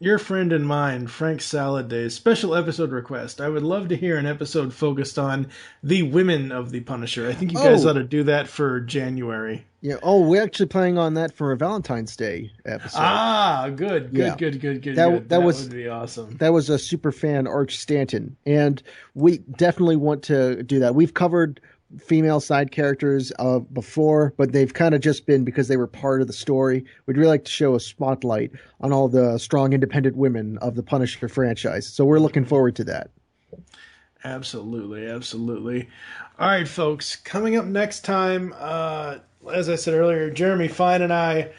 Your friend and mine, Frank Saladay, special episode request. I would love to hear an episode focused on the women of the Punisher. I think you guys ought to do that for January. Yeah. Oh, we're actually planning on that for a Valentine's Day episode. Good. That would be awesome. That was a super fan, Arch Stanton, and we definitely want to do that. We've covered female side characters before, but they've kind of just been because they were part of the story. We'd really like to show a spotlight on all the strong, independent women of the Punisher franchise. So we're looking forward to that. Absolutely. All right, folks. Coming up next time, as I said earlier, Jeremy Fine and I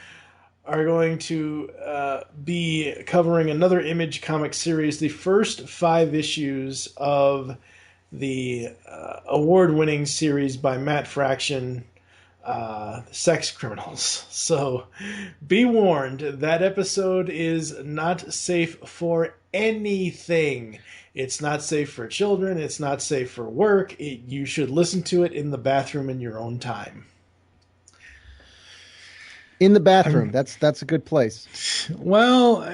are going to be covering another Image comic series, the first 5 issues of the award-winning series by Matt Fraction, Sex Criminals. So be warned, that episode is not safe for anything. It's not safe for children. It's not safe for work. You should listen to it in the bathroom in your own time. In the bathroom. That's a good place. Well,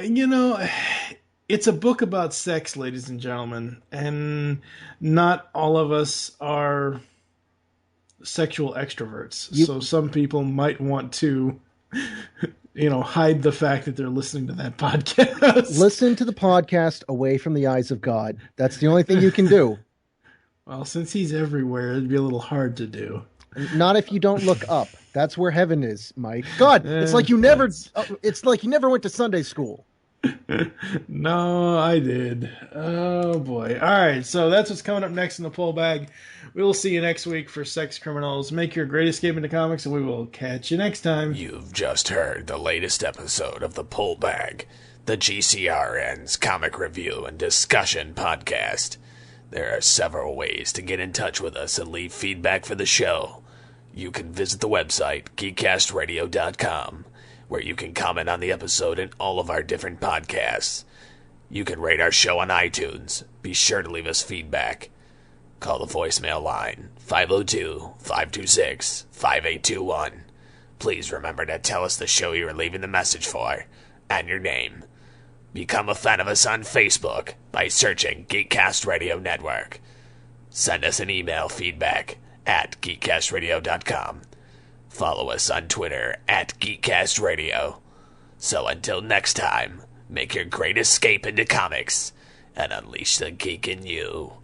it's a book about sex, ladies and gentlemen, and not all of us are sexual extroverts. So some people might want to, hide the fact that they're listening to that podcast. Listen to the podcast away from the eyes of God. That's the only thing you can do. Well, since he's everywhere, it'd be a little hard to do. Not if you don't look up. That's where heaven is, Mike. God, it's like you never went to Sunday school. No, I did. Oh boy. All right, so that's what's coming up next in the pull bag. We will see you next week for Sex Criminals. Make your great escape into comics, and we will catch you next time. You've just heard the latest episode of the Pull Bag, the GCRN's comic review and discussion podcast. There are several ways to get in touch with us and leave feedback for the show. You can visit the website, geekcastradio.com, where you can comment on the episode and all of our different podcasts. You can rate our show on iTunes. Be sure to leave us feedback. Call the voicemail line, 502-526-5821. Please remember to tell us the show you are leaving the message for, and your name. Become a fan of us on Facebook by searching Geekcast Radio Network. Send us an email feedback at geekcastradio.com. Follow us on Twitter at GeekCastRadio. So until next time, make your great escape into comics and unleash the geek in you.